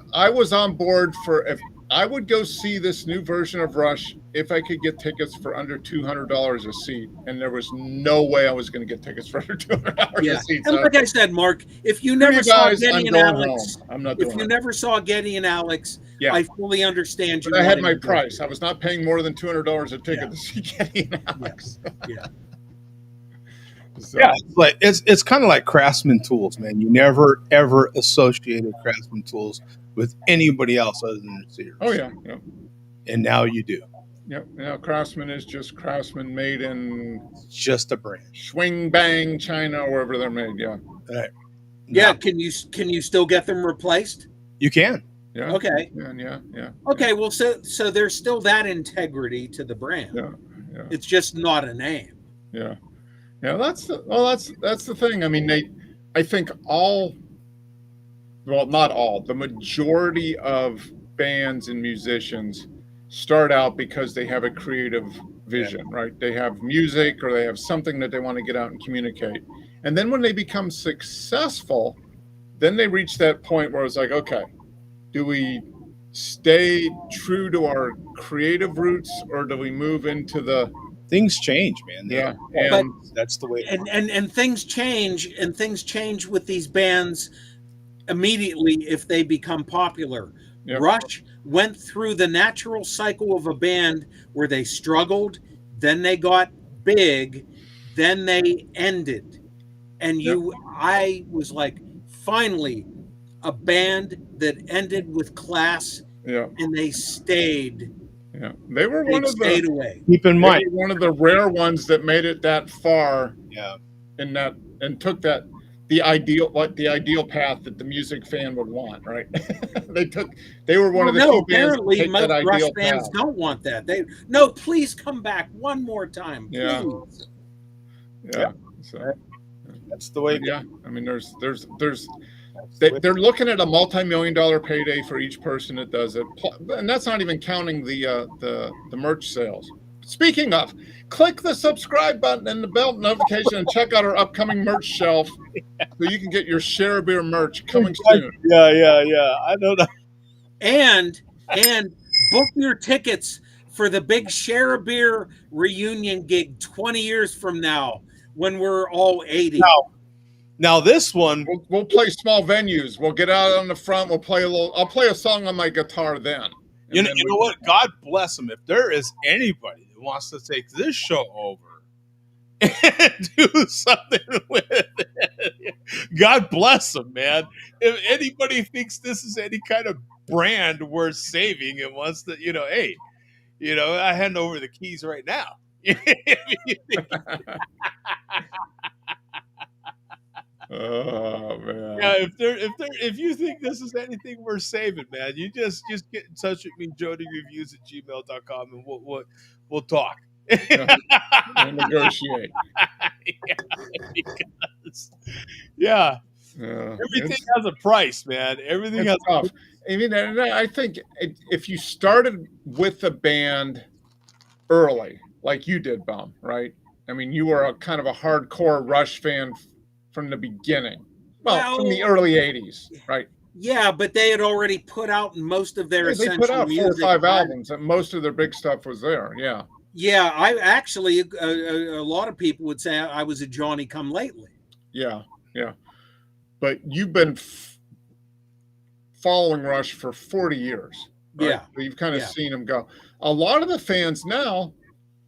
on board for if I would go see this new version of Rush if I could get tickets for under $200 a seat, and there was no way I was going to get tickets for under $200 Yeah, a seat. and So, like I said, Mark, if you screw never you saw guys, I'm Getty and going Alex, home. I'm not if doing you it. never saw Getty and Alex, Yeah. I fully understand you. But I had wanting my to go price. see I it. was not paying more than $200 a ticket Yeah. to see Getty and Alex. Yeah. So, Yeah, but it's kind of like Craftsman Tools, man. You never ever associated Craftsman Tools with anybody else other than Sears. oh yeah, yeah, And now you do. yeah. Now Craftsman is just Craftsman, made in It's just a brand. Swing Bang, China, or wherever they're made. Yeah, Right. Yeah, Now, can you still get them replaced? you can. yeah. Okay. Yeah. Okay, well, so there's still that integrity to the brand. Yeah. It's just not a name. Yeah. That's the thing. I mean, I think not all, the majority of bands and musicians start out because they have a creative vision, right? They have music or they have something that they want to get out and communicate. And then when they become successful, then they reach that point where it's like, okay, do we stay true to our creative roots, or do we move into the Things change, man. and That's the way. And things change with these bands immediately if they become popular. Yep. Rush went through the natural cycle of a band where they struggled, then they got big, then they ended. And I was like, finally, a band that ended with class, and they stayed. Yeah, they were one of stayed the away. Keep in mind, one of the rare ones that made it that far. Yeah, and took that the ideal path that the music fan would want. Right? They were one of the few bands that take most that Rush ideal fans path. don't want that. Please come back one more time, please. Yeah. So that's the way. Yeah, I mean, they're looking at a multi-million-dollar payday for each person that does it, and that's not even counting the merch sales. Speaking of, click the subscribe button and the bell notification and check out our upcoming merch shelf so you can get your Share Beer merch coming soon. Yeah. I know that. And book your tickets for the big Share a Beer reunion gig 20 years from now when we're all 80. Now this one, we'll play small venues. We'll get out on the front. We'll play I'll play a song on my guitar then. You know what? God bless them. If there is anybody that wants to take this show over and do something with it, God bless them, man. If anybody thinks this is any kind of brand worth saving and wants to, hey, I hand over the keys right now. Oh man. Yeah, if you think this is anything worth saving, man, you just get in touch with me, jodyreviews@gmail.com, and we'll talk. We'll negotiate. Yeah. Everything has a price, man. Everything has tough. I mean, I think if you started with a band early, like you did, Bum, right? I mean, you were a kind of a hardcore Rush fan from the beginning. Well, from the early 80s, right? Yeah, but they had already put out most of their essential music. They put out 4 or 5 right? albums, and most of their big stuff was there. Yeah. Yeah, I actually, a lot of people would say I was a Johnny Come Lately. Yeah. But you've been following Rush for 40 years. Right? Yeah. So you've kind of seen them go. A lot of the fans now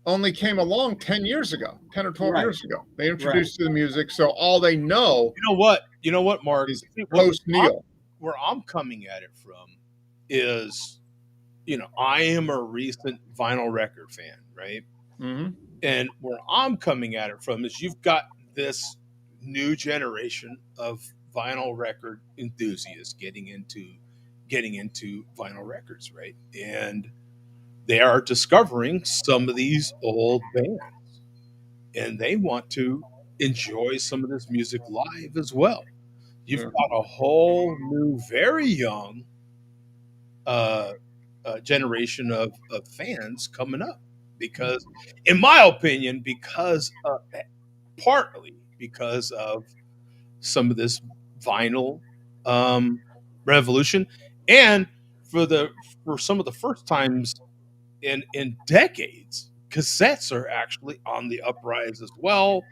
only came along 10 years ago, 10 or 12 years ago. They introduced to the music, so all they know. You know what, Mark? Is post Neil. Where I'm coming at it from is, I am a recent vinyl record fan, right? Mm-hmm. And where I'm coming at it from is you've got this new generation of vinyl record enthusiasts getting into vinyl records, right? And they are discovering some of these old bands, and they want to enjoy some of this music live as well. You've got a whole new, very young generation of fans coming up because, in my opinion, partly because of some of this vinyl revolution, and for some of the first times in decades, cassettes are actually on the uprise as well,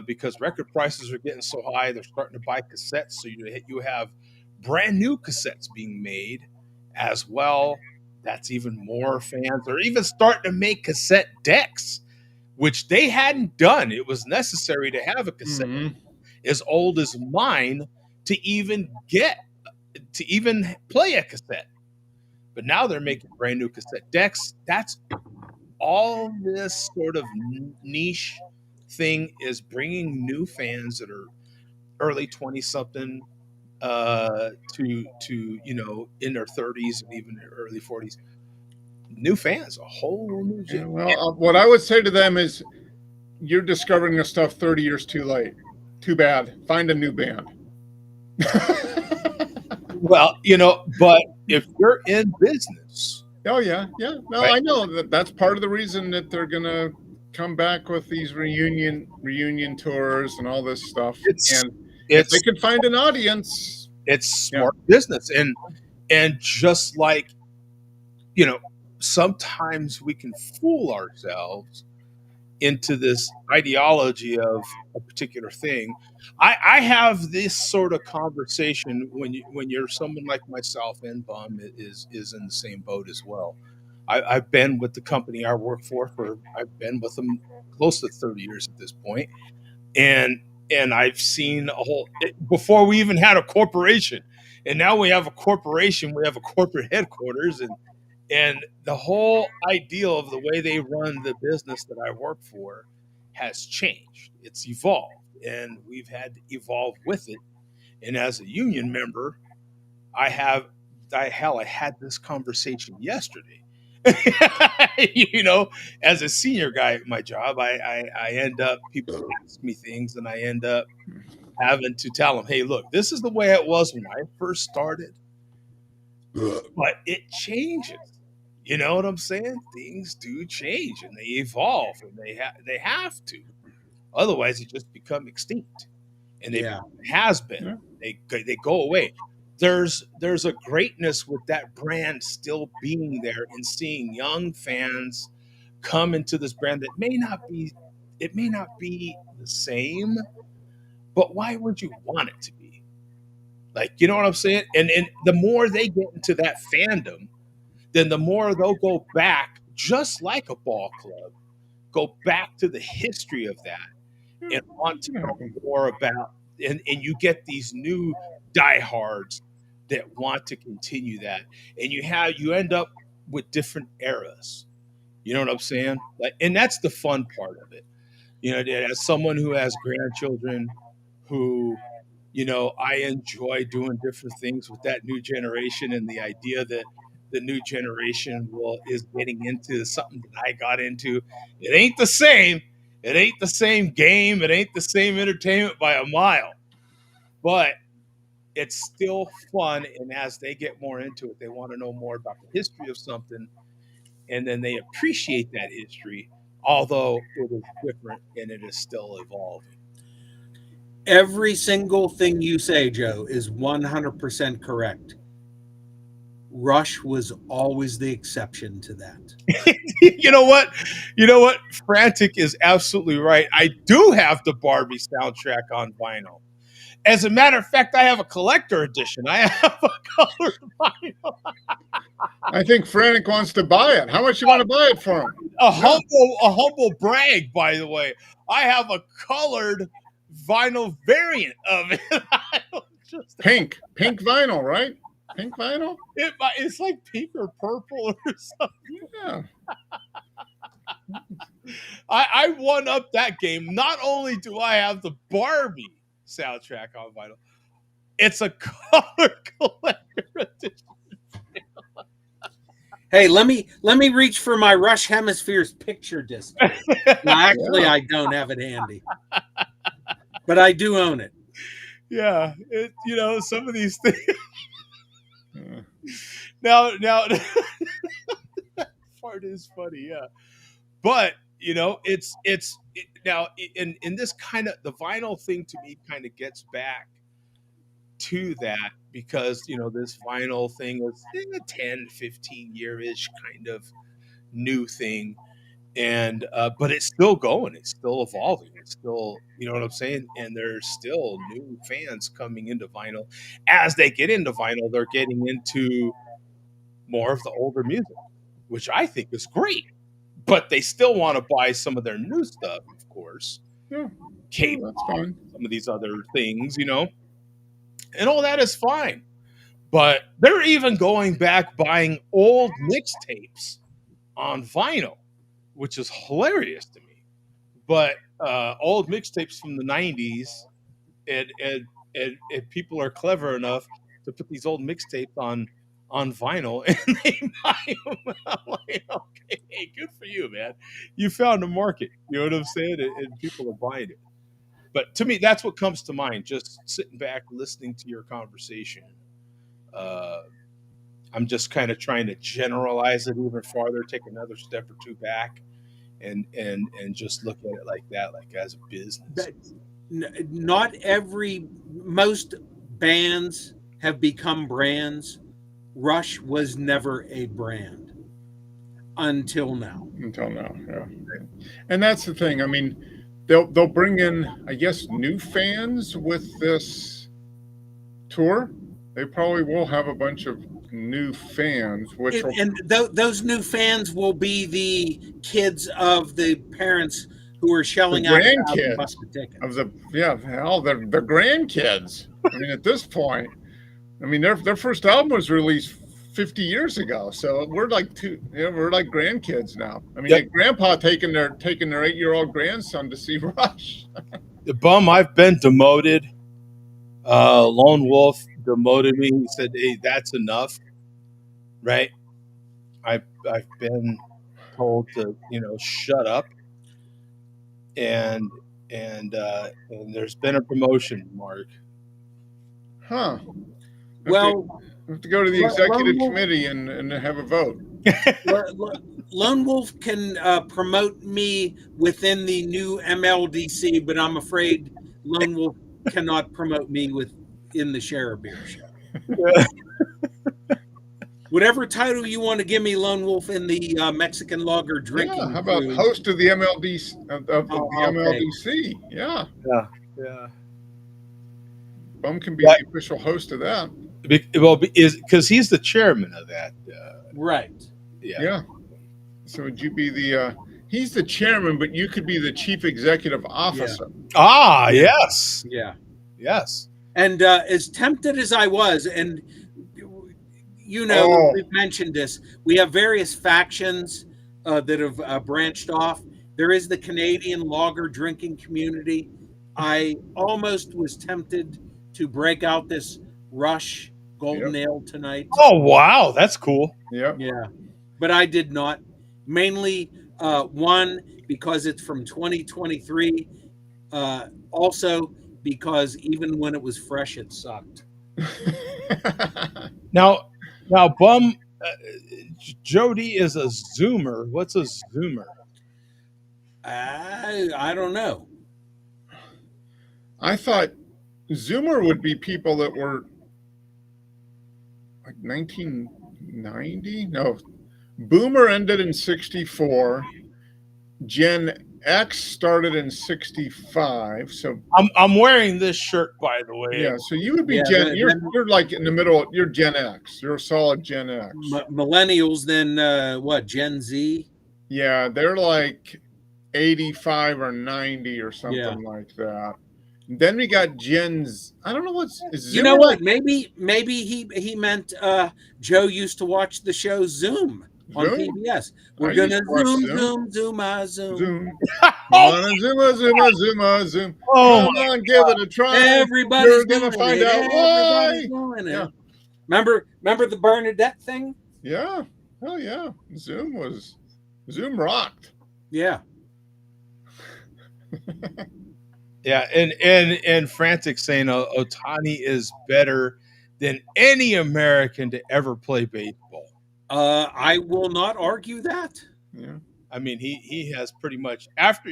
because record prices are getting so high. They're starting to buy cassettes, so you have brand new cassettes being made as well. That's even more fans. They're even starting to make cassette decks, which they hadn't done. It was necessary to have a cassette Mhm. as old as mine to even play a cassette. But now they're making brand new cassette decks. That's all this sort of niche thing is bringing new fans that are early 20 something to in their 30s and even their early 40s. New fans, a whole new Yeah, well, what I would say to them is, you're discovering this stuff 30 years too late. Too bad. Find a new band. well, but if you're in business, Oh yeah, yeah. No, right? I know that's part of the reason that they're gonna come back with these reunion tours and all this stuff. It's And if they it's can find an audience, it's yeah, smart business, and just like sometimes we can fool ourselves into this ideology of a particular thing. I have this sort of conversation when you're someone like myself, and Bum is in the same boat as well. I've been with the company I work for I've been with them close to 30 years at this point, and I've seen a whole before we even had a corporation, and now we have a corporation. We have a corporate headquarters, and the whole ideal of the way they run the business that I work for has changed. It's evolved, and we've had to evolve with it. And as a union member, I have, I had this conversation yesterday. you know, as a senior guy at my job, I end up, people ask me things, and I end up having to tell them, hey, look, this is the way it was when I first started, but it changes. You know what I'm saying? Things do change and they evolve, and they have to. Otherwise, they just become extinct, and they Yeah. has been. Yeah. They go away. There's a greatness with that brand still being there and seeing young fans come into this brand that may not be the same, but why would you want it to be? Like, you know what I'm saying? And the more they get into that fandom, then the more they'll go back, just like a ball club, go back to the history of that yeah, and want to it can know happen. more about, and you get these new diehards that want to continue that. And you end up with different eras. You know what I'm saying? Like, and that's the fun part of it. As someone who has grandchildren who, I enjoy doing different things with that new generation, and the idea that the new generation is getting into something that I got into. It ain't the same. It ain't the same game. It ain't the same entertainment by a mile, but it's still fun. And as they get more into it, they want to know more about the history of something, and then they appreciate that history, although it is different and it is still evolving. Every single thing you say, Joe, is 100% correct. Rush was always the exception to that. you know what? You know what? Frantic is absolutely right. I do have the Barbie soundtrack on vinyl. As a matter of fact, I have a collector edition. I have a colored vinyl. I think Frantic wants to buy it. How much you want to buy it for him? A humble brag, by the way. I have a colored vinyl variant of it. Pink vinyl, right? Pink vinyl. It's like pink or purple or something. Yeah. I won up that game. Not only do I have the Barbie soundtrack on vinyl, it's a color collector edition. Hey, let me reach for my Rush Hemispheres picture disc. Well, actually, I don't have it handy, but I do own it. Yeah, some of these things. Yeah. Now, that part is funny, yeah. But now in this kind of the vinyl thing to me kind of gets back to that, because this vinyl thing is 10, 15 year ish kind of new thing, and but it's still going. It's still evolving. It's still, you know what I'm saying. And there's still new fans coming into vinyl. As they get into vinyl, they're getting into more of the older music, which I think is great. But they still want to buy some of their new stuff, of course. Yeah, K-pop, that's fine. some of these other things, and all that is fine. But they're even going back buying old mixtapes on vinyl, which is hilarious to me. But old mixtapes from the '90s, and people are clever enough to put these old mixtapes on vinyl, and they buy them. I'm like, okay, good for you, man. You found a market. You know what I'm saying? And people are buying it. But to me, that's what comes to mind. Just sitting back, listening to your conversation. Uh, I'm just kind of trying to generalize it even farther, take another step or two back, and just look at it like that, like as a business. Not most bands have become brands. Rush was never a brand until now. Yeah. And that's the thing. I mean, they'll bring in, I guess, new fans with this tour. They probably will have a bunch of new fans, those new fans will be the kids of the parents who are shelling out $1,000 a ticket. The grandkids. I mean, at this point, I mean, their first album was released 50 years ago, so we're like grandkids now. I mean, Grandpa taking their 8-year-old grandson to see Rush. The bum, I've been demoted. Lone Wolf demoted me. He said, "Hey, that's enough." Right? I've been told to shut up, and there's been a promotion, Mark. Huh. Well, we have to go to the executive committee and have a vote. Lone Wolf can promote me within the new MLDC, but I'm afraid Lone Wolf cannot promote me within the Share a Beer show. Whatever title you want to give me, Lone Wolf, in the Mexican lager drinking. Yeah, how about host of the MLDC? MLDC? Yeah. Bum can be the official host of that. Well, because he's the chairman of that. Right. Yeah. So would you be the? He's the chairman, but you could be the chief executive officer. Ah, yes. Yeah. Yes. And as tempted as I was, and we've mentioned this, we have various factions that have branched off. There is the Canadian lager drinking community. I almost was tempted to break out this Rush Golden Ale tonight. Oh, wow. That's cool. Yeah. But I did not. Mainly, one, because it's from 2023. Also, because even when it was fresh, it sucked. Now, Bum, Jody is a Zoomer. What's a Zoomer? I don't know. I thought Zoomer would be people that were like 1990. No, Boomer ended in 64. Gen X started in 65. So I'm wearing this shirt, by the way. Yeah, so you would be you're like in the middle. You're Gen X. You're a solid Gen X. Millennials, then what? Gen Z? Yeah, they're like 85 or 90 or something like that. And then we got Gen's. I don't know what's. You know what? Maybe he meant Joe used to watch the show Zoom on PBS. We're gonna zoom. Zoom. Oh, come on, give it a try. Everybody's gonna find out why. Yeah. Remember the Bernadette thing? Yeah. Oh yeah. Zoom rocked. Yeah. Yeah, and Frantic saying Ohtani is better than any American to ever play baseball. I will not argue that. Yeah. I mean, he has pretty much, after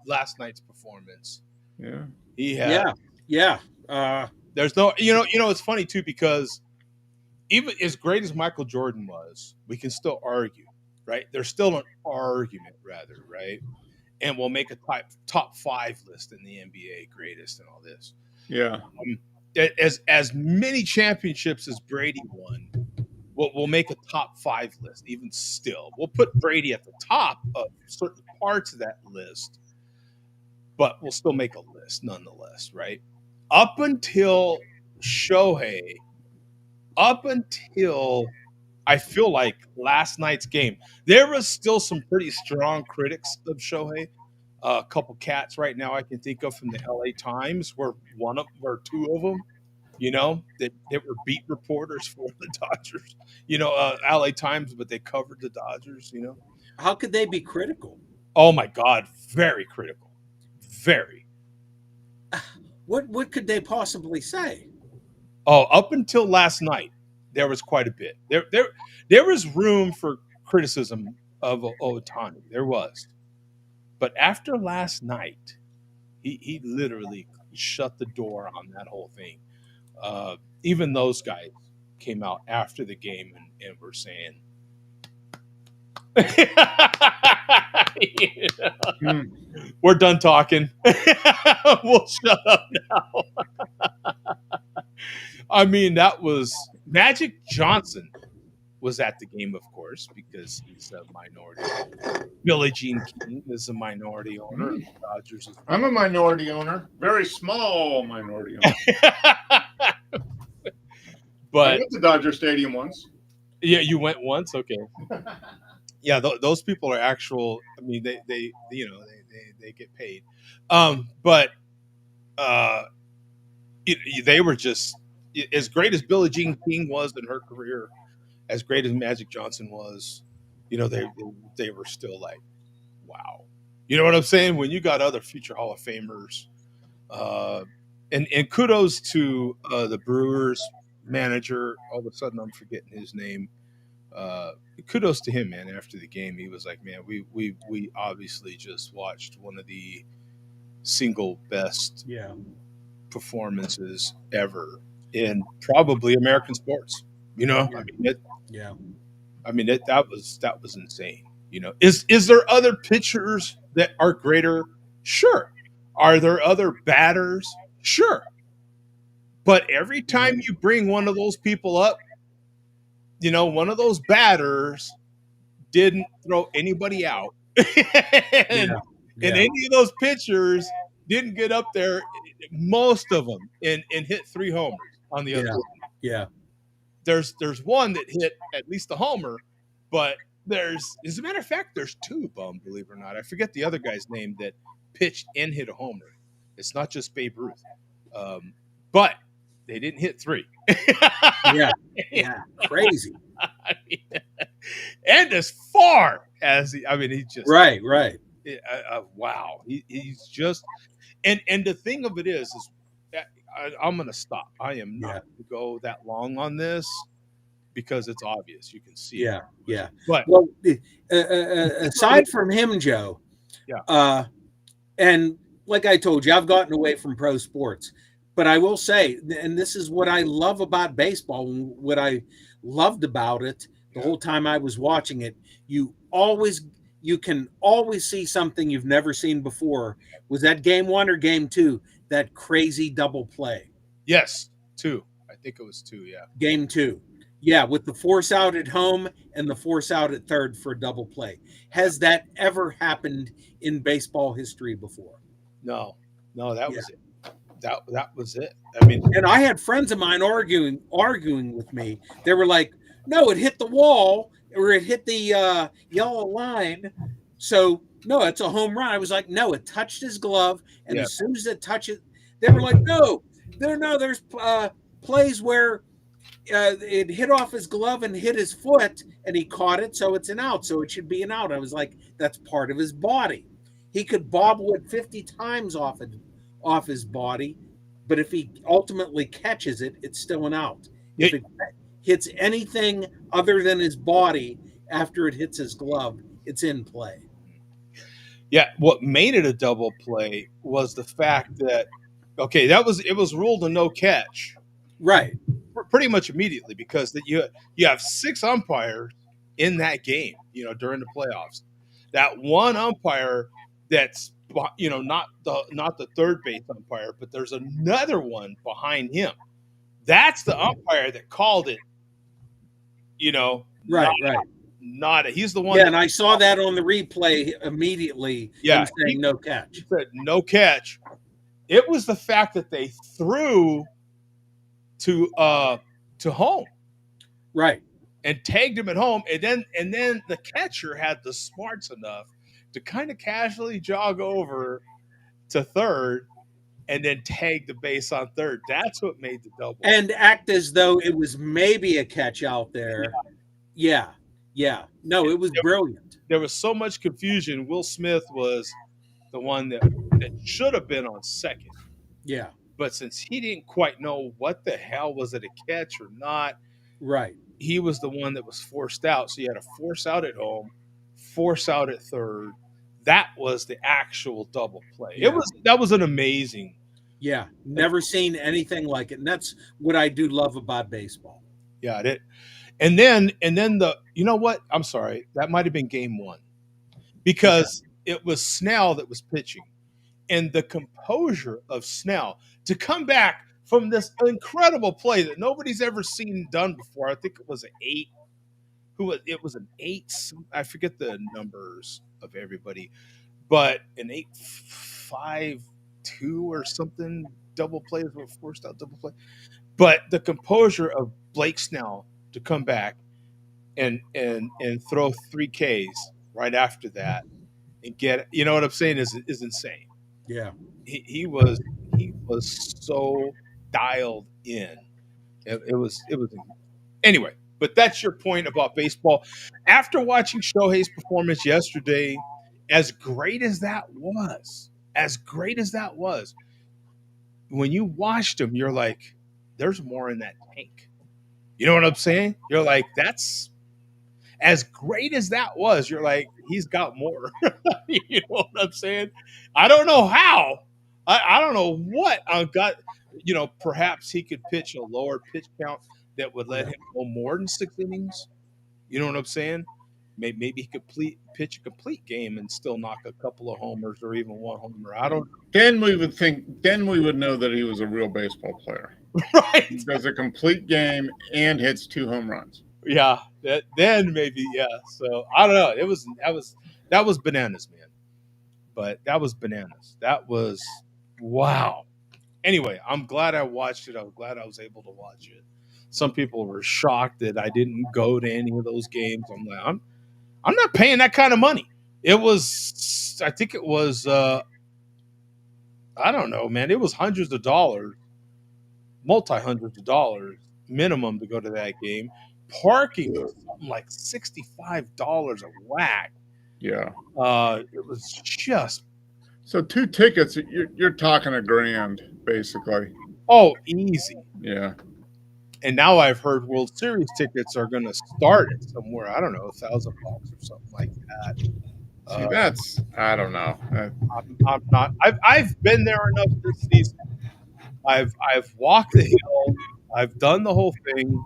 last night's performance. Yeah. He has. Yeah. There's no, it's funny too, because even as great as Michael Jordan was, we can still argue. right? There's still an argument, rather, right? And we'll make a top 5 list in the NBA greatest and all this. Yeah. As many championships as Brady won, we'll make a top 5 list. Even still, we'll put Brady at the top of certain parts of that list, but we'll still make a list nonetheless, right? Up until Shohei, up until I feel like last night's game, there was still some pretty strong critics of Shohei. A couple cats right now I can think of from the LA Times were two of them, that were beat reporters for the Dodgers, LA Times, but they covered the Dodgers. How could they be critical? Oh my God, very critical, very. What could they possibly say? Oh, up until last night, there was quite a bit. There was room for criticism of Ohtani. There was, but after last night, he literally shut the door on that whole thing. Even those guys came out after the game and were saying, "We're done talking. We'll shut up now." I mean, that was Magic Johnson was at the game, of course, because he's a minority. Billie Jean King is a minority owner. of the Dodgers. I'm a minority owner, very small minority owner. I But went to Dodger Stadium once. yeah, you went once, okay. Yeah, those people are actual. I mean, they get paid, but they were just as great as Billie Jean King was in her career, as great as Magic Johnson was. They were still like, wow. You know what I'm saying? When you got other future Hall of Famers, and kudos to the Brewers manager. All of a sudden, I'm forgetting his name. Kudos to him, man. After the game, he was like, "Man, we obviously just watched one of the single best performances ever in probably American sports." Yeah. That was insane. Is there other pitchers that are greater? Sure. Are there other batters? Sure. But every time you bring one of those people up, one of those batters didn't throw anybody out. and any of those pitchers didn't get up there, most of them, and hit 3 homers on the other side. Yeah. There's one that hit at least a homer, but as a matter of fact, there's 2, believe it or not. I forget the other guy's name that pitched and hit a homer. It's not just Babe Ruth. But they didn't hit 3. Yeah. Crazy. And as far as he just Right. wow. He's just and the thing of it is I'm going to stop. I am not going to go that long on this because it's obvious. You can see it. Yeah. But aside from him, Joe, and like I told you, I've gotten away from pro sports. But I will say, and this is what I love about baseball, what I loved about it the whole time I was watching it, you can always see something you've never seen before. Was that game 1 or game 2? That crazy double play. Yes, 2. I think it was 2, yeah. Game 2. Yeah, with the force out at home and the force out at third for a double play. Has that ever happened in baseball history before? No, that was it. That was it. I mean, and I had friends of mine arguing with me. They were like, "No, it hit the wall or it hit the yellow line, so no, it's a home run." I was like, "No, it touched his glove, and as soon as it touched it," they were like, "No, there's plays where it hit off his glove and hit his foot, and he caught it, so it's an out, so it should be an out." I was like, "That's part of his body. He could bobble it 50 times off his body, but if he ultimately catches it, it's still an out. If it hits anything other than his body after it hits his glove, it's in play." Yeah, what made it a double play was the fact that it was ruled a no catch, right? Pretty much immediately, because that you have 6 umpires in that game, during the playoffs. That one umpire that's not the third base umpire, but there's another one behind him. That's the umpire that called it. Right, right. Not he's the one. Yeah, and I saw that on the replay immediately. Yeah, him saying no catch. He said no catch. It was the fact that they threw to home, right, and tagged him at home, and then the catcher had the smarts enough to kind of casually jog over to third and then tag the base on third. That's what made the double. And act as though it was maybe a catch out there. Yeah. No, it was brilliant. There was so much confusion. Will Smith was the one that should have been on second. Yeah. But since he didn't quite know what the hell, was it a catch or not? Right. He was the one that was forced out. So you had to force out at home, force out at third. That was the actual double play. Yeah. That was an amazing. Yeah. Never seen anything like it. And that's what I do love about baseball. Yeah, it. And then you know what? I'm sorry. That might have been game one. Because it was Snell that was pitching. And the composure of Snell to come back from this incredible play that nobody's ever seen done before. I think it was an 8. It was an 8. I forget the numbers of everybody, but an 8-5-2 or something. Double play is what forced out double play. But the composure of Blake Snell to come back and throw 3 Ks right after that and get, you know what I'm saying, is insane. Yeah. He was so dialed in. It was anyway, but that's your point about baseball. After watching Shohei's performance yesterday, as great as that was, when you watched him, you're like, there's more in that tank. You know what I'm saying? You're like, that's as great as that was. You're like, he's got more. You know what I'm saying? I don't know how. I don't know what I've got. Perhaps he could pitch a lower pitch count that would let him go more than 6 innings. You know what I'm saying? Maybe he could pitch a complete game and still knock a couple of homers or even one homer. I don't. Then we would know that he was a real baseball player. Right. He does a complete game and hits 2 home runs. Yeah. Then maybe, yeah. So I don't know. That was bananas, man. But that was bananas. That was wow. Anyway, I'm glad I watched it. I'm glad I was able to watch it. Some people were shocked that I didn't go to any of those games. I'm like, I'm not paying that kind of money. I think it was, I don't know, man. It was hundreds of dollars, multi-hundreds of dollars minimum to go to that game. Parking was something like $65 a whack. Yeah. It was just. So 2 tickets, you're talking $1,000 basically. Oh, easy. Yeah. And now I've heard World Series tickets are going to start at somewhere, I don't know, $1,000 or something like that. See, that's, I don't know. I'm not. I've been there enough this season. I've walked the hill. I've done the whole thing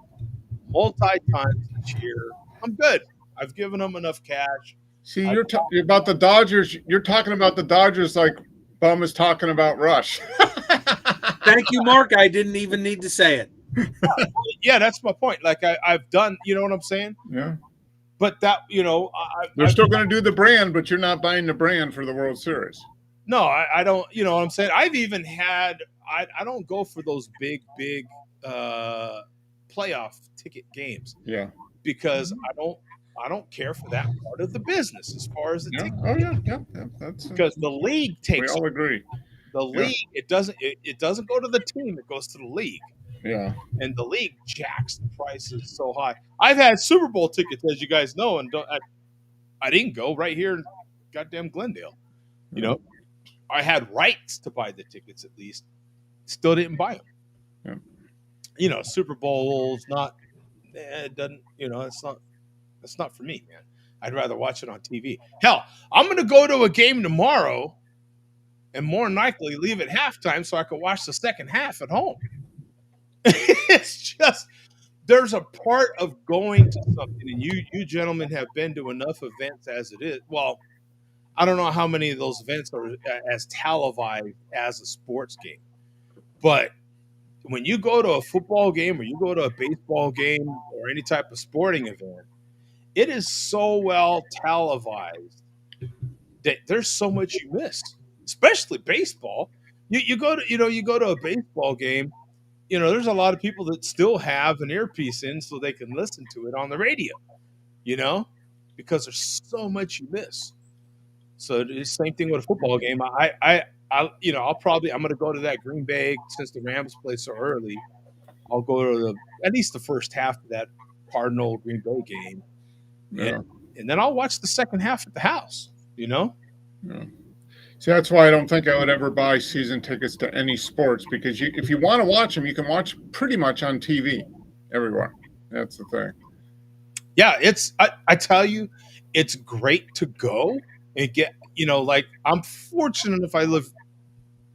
multi times this year. I'm good. I've given them enough cash. See, you're talking about the Dodgers. You're talking about the Dodgers like Bum is talking about Rush. Thank you, Mark. I didn't even need to say it. Yeah, that's my point. Like I've done, you know what I'm saying? Yeah. But that, they're still going to do the brand, but you're not buying the brand for the World Series. No, I don't. You know what I'm saying? I've even had. I don't go for those big playoff ticket games. Yeah. Because I don't care for that part of the business as far as the ticket. Oh yeah. That's because the league takes. We all agree. The league, it doesn't go to the team; it goes to the league. Yeah. And the league jacks the prices so high. I've had Super Bowl tickets, as you guys know, and I didn't go right here in goddamn Glendale. You know, I had rights to buy the tickets at least. Still didn't buy them. Yeah. You know, Super Bowl's not. It doesn't. You know, it's not for me, man. I'd rather watch it on TV. Hell, I'm going to go to a game tomorrow, and more than likely leave at halftime so I can watch the second half at home. It's just there's a part of going to something, and you gentlemen have been to enough events as it is. Well, I don't know how many of those events are as televised as a sports game, but when you go to a football game or you go to a baseball game or any type of sporting event, it is so well televised that there's so much you miss, especially baseball. You go to you go to a baseball game. There's a lot of people that still have an earpiece in so they can listen to it on the radio. You know, because there's so much you miss. So it's the same thing with a football game. I'm going to go to that Green Bay since the Rams play so early. I'll go to at least the first half of that Cardinal Green Bay game, Yeah. and then I'll watch the second half at the house. Yeah. See, that's why I don't think I would ever buy season tickets to any sports, because if you want to watch them, you can watch pretty much on TV everywhere. That's the thing. Yeah, I tell you, it's great to go and get, like I'm fortunate if I live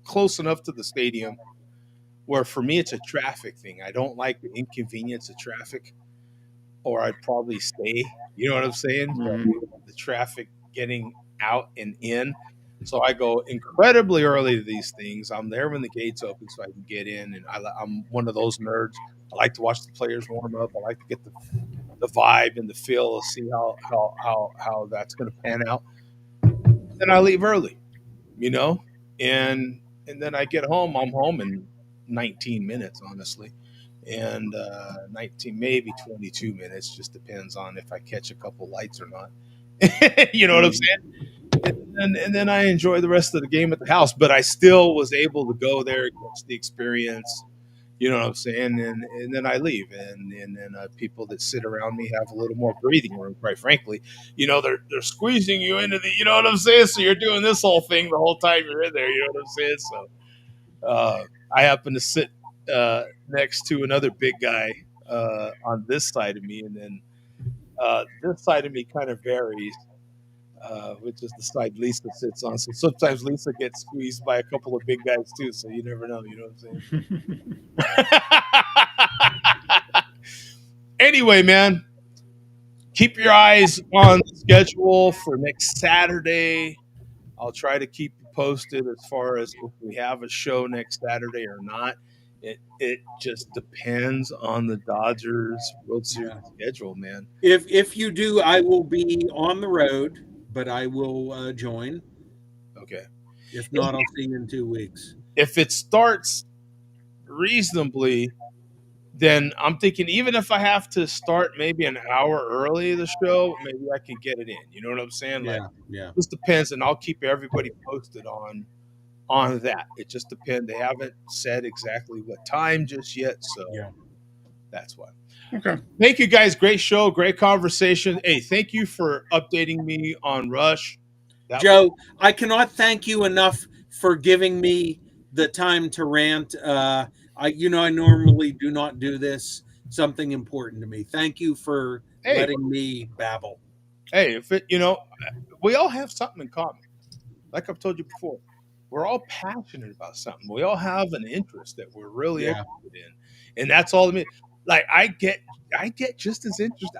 close enough to the stadium where for me it's a traffic thing. I don't like the inconvenience of traffic, or I'd probably stay. You know what I'm saying? Mhm. The traffic getting out and in. So I go incredibly early to these things. I'm there when the gates open so I can get in, and I'm one of those nerds. I like to watch the players warm up. I like to get the vibe and the feel to see how that's going to pan out. Then I leave early, you know, and then I get home. I'm home in 19 minutes, honestly, and 19 maybe 22 minutes, just depends on if I catch a couple lights or not. You know what I'm saying? And then I enjoy the rest of the game at the house, but I still was able to go there, catch the experience. You know what I'm saying? And then I leave, and then people that sit around me have a little more breathing room. Quite frankly, they're squeezing you into the. You know what I'm saying? So you're doing this whole thing the whole time you're in there. You know what I'm saying? So I happen to sit next to another big guy on this side of me, and then this side of me kind of varies. Which is the side Lisa sits on. So sometimes Lisa gets squeezed by a couple of big guys too. So you never know. You know what I'm saying? Anyway, man, keep your eyes on the schedule for next Saturday. I'll try to keep you posted as far as if we have a show next Saturday or not. It just depends on the Dodgers World Series schedule, man. If you do, I will be on the road, but I will join. Okay. If not, I'll see you in 2 weeks. If it starts reasonably, then I'm thinking even if I have to start maybe an hour early the show, maybe I can get it in. You know what I'm saying? Like, Yeah. just depends, and I'll keep everybody posted on that. It just depends. They haven't said exactly what time just yet, so that's why. Okay. Thank you guys. Great show, great conversation. Hey, thank you for updating me on Rush. Joe, I cannot thank you enough for giving me the time to rant. I normally do not do this. Something important to me. Thank you for letting me babble. Hey, if it, we all have something in common. Like I've told you before, we're all passionate about something. We all have an interest that we're really interested in, and that's all. Like I get just as interested.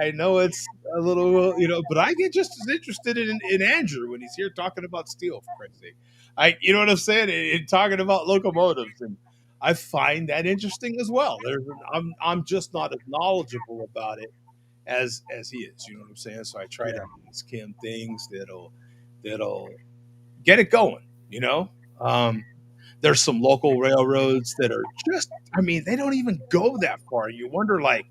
I know it's a little, but I get just as interested in Andrew when he's here talking about steel. For Christ's sake, you know what I'm saying? In talking about locomotives, and I find that interesting as well. I'm just not as knowledgeable about it as he is. You know what I'm saying? So I try to ask him things that'll get it going. There's some local railroads that are just, they don't even go that far. You wonder, like,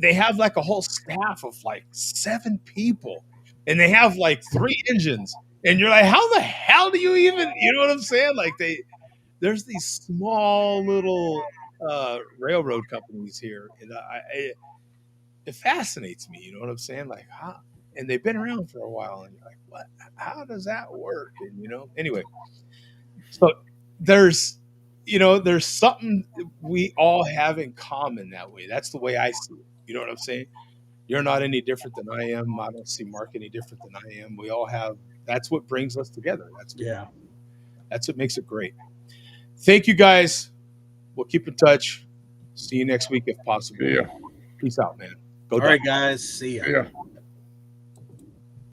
they have like a whole staff of like 7 people, and they have like 3 engines, and you're like, how the hell do you even, you know what I'm saying? Like, there's these small little railroad companies here, and it fascinates me. You know what I'm saying? Like, how, and they've been around for a while, and you're like, what? How does that work? And anyway, so there's something we all have in common that way. That's the way I see it. You know what I'm saying? You're not any different than I am. I don't see Mark any different than I am. We all have. That's what brings us together. That's what makes it great. Thank you guys. We'll keep in touch. See you next week if possible. Yeah. Peace out, man. Go All Ducks. right, guys. See ya. Yeah.